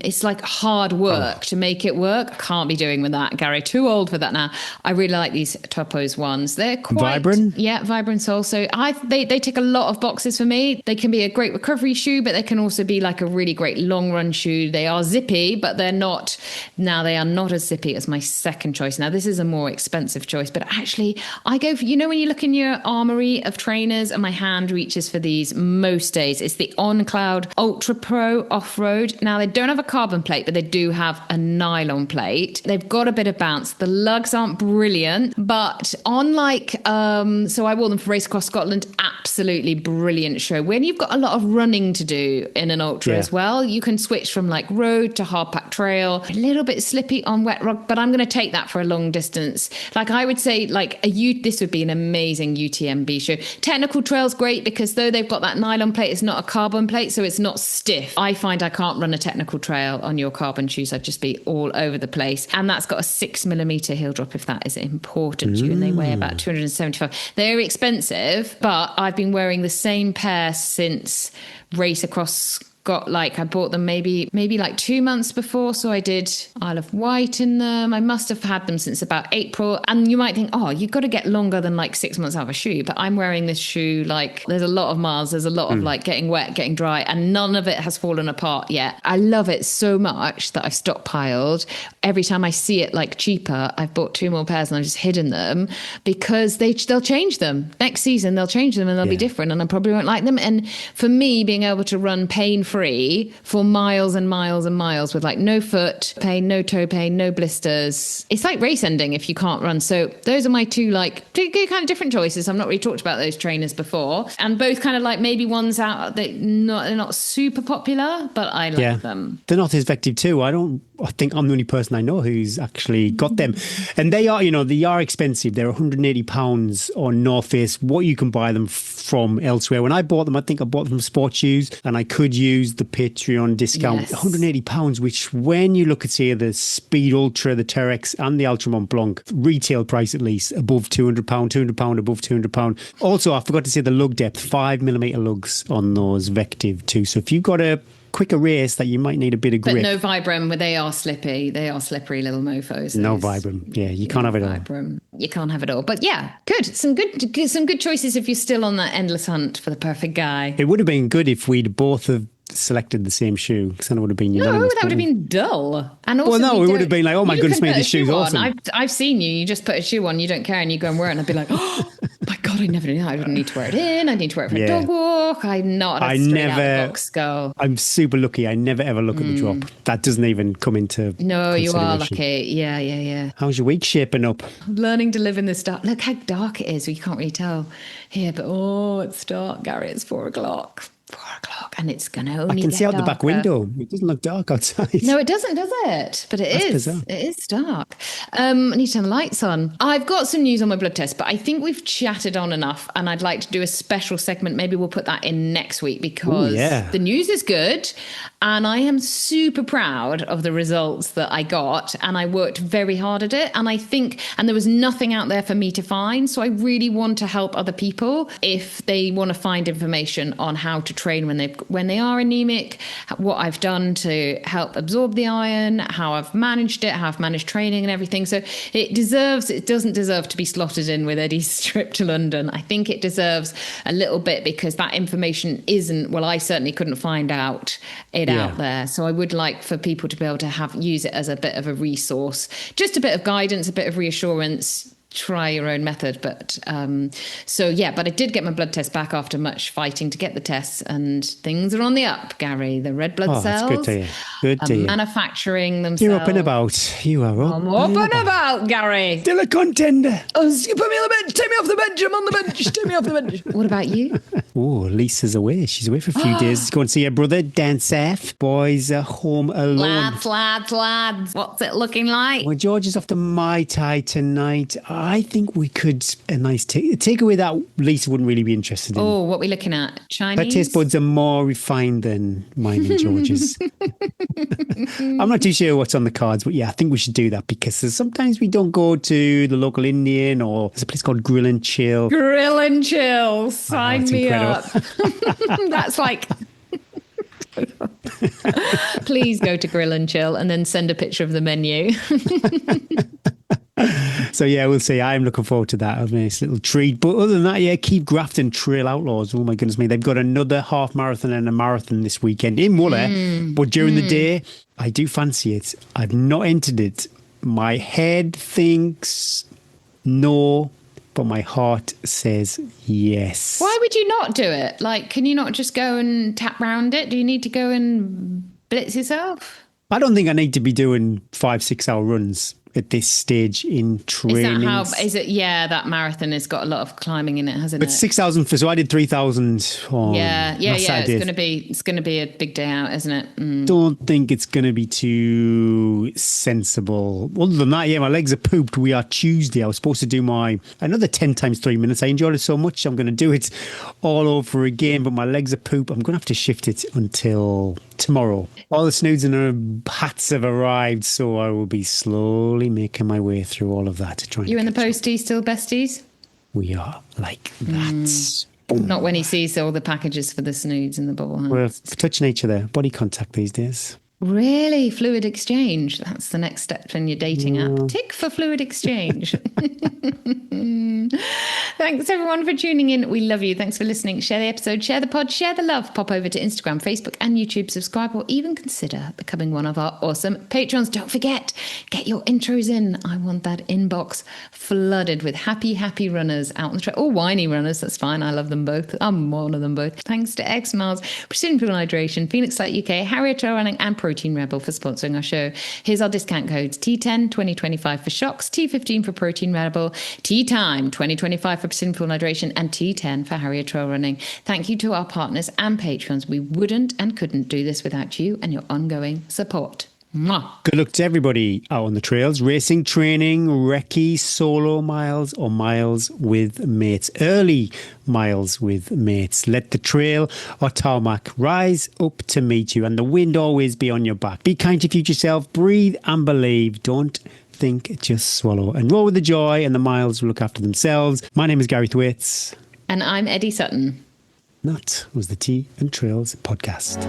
it's like hard work to make it work. I can't be doing with that, Gary. Too old for that now. I really like these Topos ones. They're quite Vibram. Yeah, Vibram sole. So they tick a lot of boxes for me. They can be a great recovery shoe, but they can also be be like a really great long run shoe. They are zippy, but they are not as zippy as my second choice. Now, this is a more expensive choice, but actually I go for, when you look in your armory of trainers, and my hand reaches for these most days, it's the On Cloud Ultra Pro Off-Road. Now, they don't have a carbon plate, but they do have a nylon plate. They've got a bit of bounce. The lugs aren't brilliant, but on so I wore them for Race Across Scotland. Absolutely brilliant show. When you've got a lot of running to do in an ultra as well, you can switch from like road to hard pack trail, a little bit slippy on wet rock, but I'm going to take that for a long distance. Like I would say this would be an amazing UTMB show. Technical trail's great because though they've got that nylon plate, it's not a carbon plate, so it's not stiff. I find I can't run a technical trail on your carbon shoes. I'd just be all over the place. And that's got a 6mm heel drop if that is important to you, and they weigh about 275. They're expensive, but I've been wearing the same pair since Race Across I bought them maybe like 2 months before. So I did Isle of Wight in them. I must have had them since about April. And you might think, you've got to get longer than like 6 months out of a shoe. But I'm wearing this shoe, there's a lot of miles. There's a lot of getting wet, getting dry, and none of it has fallen apart yet. I love it so much that I've stockpiled. Every time I see it cheaper, I've bought 2 more pairs and I've just hidden them because they'll change them. Next season, they'll change them and they'll be different, and I probably won't like them. And for me, being able to run pain-free for miles and miles and miles with no foot pain, no toe pain, no blisters. It's like race ending if you can't run. So those are my two two kind of different choices. I've not really talked about those trainers before, and both kind of maybe ones out that they're not super popular, but I like them. They're not as effective too. I think I'm the only person I know who's actually got them. And they are expensive. They're £180 on North Face, what you can buy them from elsewhere. When I bought them, I think I bought them from Sports Shoes, and I could use the Patreon discount. Yes. £180, which when you look at, say, the Speed Ultra, the Terex and the Ultra Mont Blanc, retail price at least above £200, £200 above £200. Also, I forgot to say the lug depth, 5mm lugs on those Vective too. So if you've got a quicker race that you might need a bit of grip. But no Vibram, where they are slippy. They are slippery little mofos. No Vibram. Yeah, you can't have it all. Vibram. You can't have it all. But yeah, good. Some good choices if you're still on that endless hunt for the perfect guy. It would have been good if we'd both have selected the same shoe, because then it would have been unanimous. No, that would have been dull. And also, it would have been like, oh my goodness me, this shoe's awesome. I've seen you just put a shoe on, you don't care, and you go and wear it, and I'd be like, oh my God, I never knew that. I wouldn't need to wear it in. I need to wear it for a dog walk. I'm not a straight out the box girl. I'm super lucky. I never ever look at the drop. That doesn't even come into No, you are lucky. Yeah. How's your week shaping up? Learning to live in this dark. Look how dark it is. You can't really tell here, but it's dark, Gary. It's 4 o'clock. 4 o'clock, and it's going to only I can see out darker. The back window. It doesn't look dark outside. No, it doesn't, does it? But That's bizarre. It is dark. I need to turn the lights on. I've got some news on my blood test, but I think we've chatted on enough, and I'd like to do a special segment. Maybe we'll put that in next week because the news is good, and I am super proud of the results that I got, and I worked very hard at it, and I think, and there was nothing out there for me to find, so I really want to help other people if they want to find information on how to train when they are anemic, what I've done to help absorb the iron, how I've managed it, how I've managed training and everything. So it doesn't deserve to be slotted in with Eddie's trip to London. I think it deserves a little bit because that information I certainly couldn't find out there. So I would like for people to be able to use it as a bit of a resource, just a bit of guidance, a bit of reassurance. Try your own method. But but I did get my blood test back after much fighting to get the tests, and things are on the up, Gary. The red blood cells that's good to hear. Good to hear. Manufacturing themselves. You're up and about. You are up. I'm up and about, Gary. Still a contender. Oh, you put me on the bench. Take me off the bench. I'm on the bench. Take me off the bench. What about you? Oh, Lisa's away. She's away for a few days to go and see her brother dance off. Boys are home alone. Lads. What's it looking like? Well, George is off to Mai Tai tonight. I think we could a nice takeaway that Lisa wouldn't really be interested in. Oh, what are we looking at? Chinese? Her taste buds are more refined than mine and George's. I'm not too sure what's on the cards, but yeah, I think we should do that because sometimes we don't go to the local Indian, or there's a place called Grill and Chill. Grill and Chill. Sign me up. That's like... Please go to Grill and Chill and then send a picture of the menu. So So yeah, we'll see. I'm looking forward to that. A nice little treat. But other than that, yeah, keep grafting Trail Outlaws. Oh my goodness me. They've got another half marathon and a marathon this weekend in Wooler. But during the day, I do fancy it. I've not entered it. My head thinks no, but my heart says yes. Why would you not do it? Like, can you not just go and tap round it? Do you need to go and blitz yourself? I don't think I need to be doing 5-6 hour runs at this stage in training. Is it? Yeah, that marathon has got a lot of climbing in it, hasn't it? But 6,000, so I did 3,000 on Yeah. Saturday. It's gonna be a big day out, isn't it? Don't think it's going to be too sensible. Other than that, yeah, my legs are pooped. We are Tuesday. I was supposed to do another 10 times 3 minutes. I enjoyed it so much. I'm going to do it all over again, but my legs are pooped. I'm going to have to shift it until tomorrow. All the snoods and hats have arrived, so I will be slowly making my way through all of that to try. You and the postie still besties? We are like that. Not when he sees all the packages for the snoods and the bubble hands. We're touching each other. Body contact these days. Really? Fluid exchange. That's the next step in your dating app. Tick for fluid exchange. Thanks everyone for tuning in. We love you. Thanks for listening. Share the episode, share the pod, share the love. Pop over to Instagram, Facebook and YouTube. Subscribe or even consider becoming one of our awesome patrons. Don't forget, get your intros in. I want that inbox flooded with happy runners out on the trail. Or whiny runners. That's fine. I love them both. I'm one of them both. Thanks to X Miles, Precision Fuel Hydration, Phoenix Light UK, Harrier Trail Running and Protein Rebel for sponsoring our show. Here's our discount codes: T10 2025 for Shocks, T15 for Protein Rebel, T-Time 2025 for Precision Fuel Hydration, and T10 for Harrier Trail Running. Thank you to our partners and patrons. We wouldn't and couldn't do this without you and your ongoing support. Mwah. Good luck to everybody out on the trails, racing, training, recce, solo miles or miles with mates, early miles with mates. Let the trail or tarmac rise up to meet you and the wind always be on your back. Be kind to future self, breathe and believe. Don't think, just swallow. And roll with the joy and the miles will look after themselves. My name is Gary Thwaites. And I'm Eddie Sutton. That was the Tea and Trails podcast.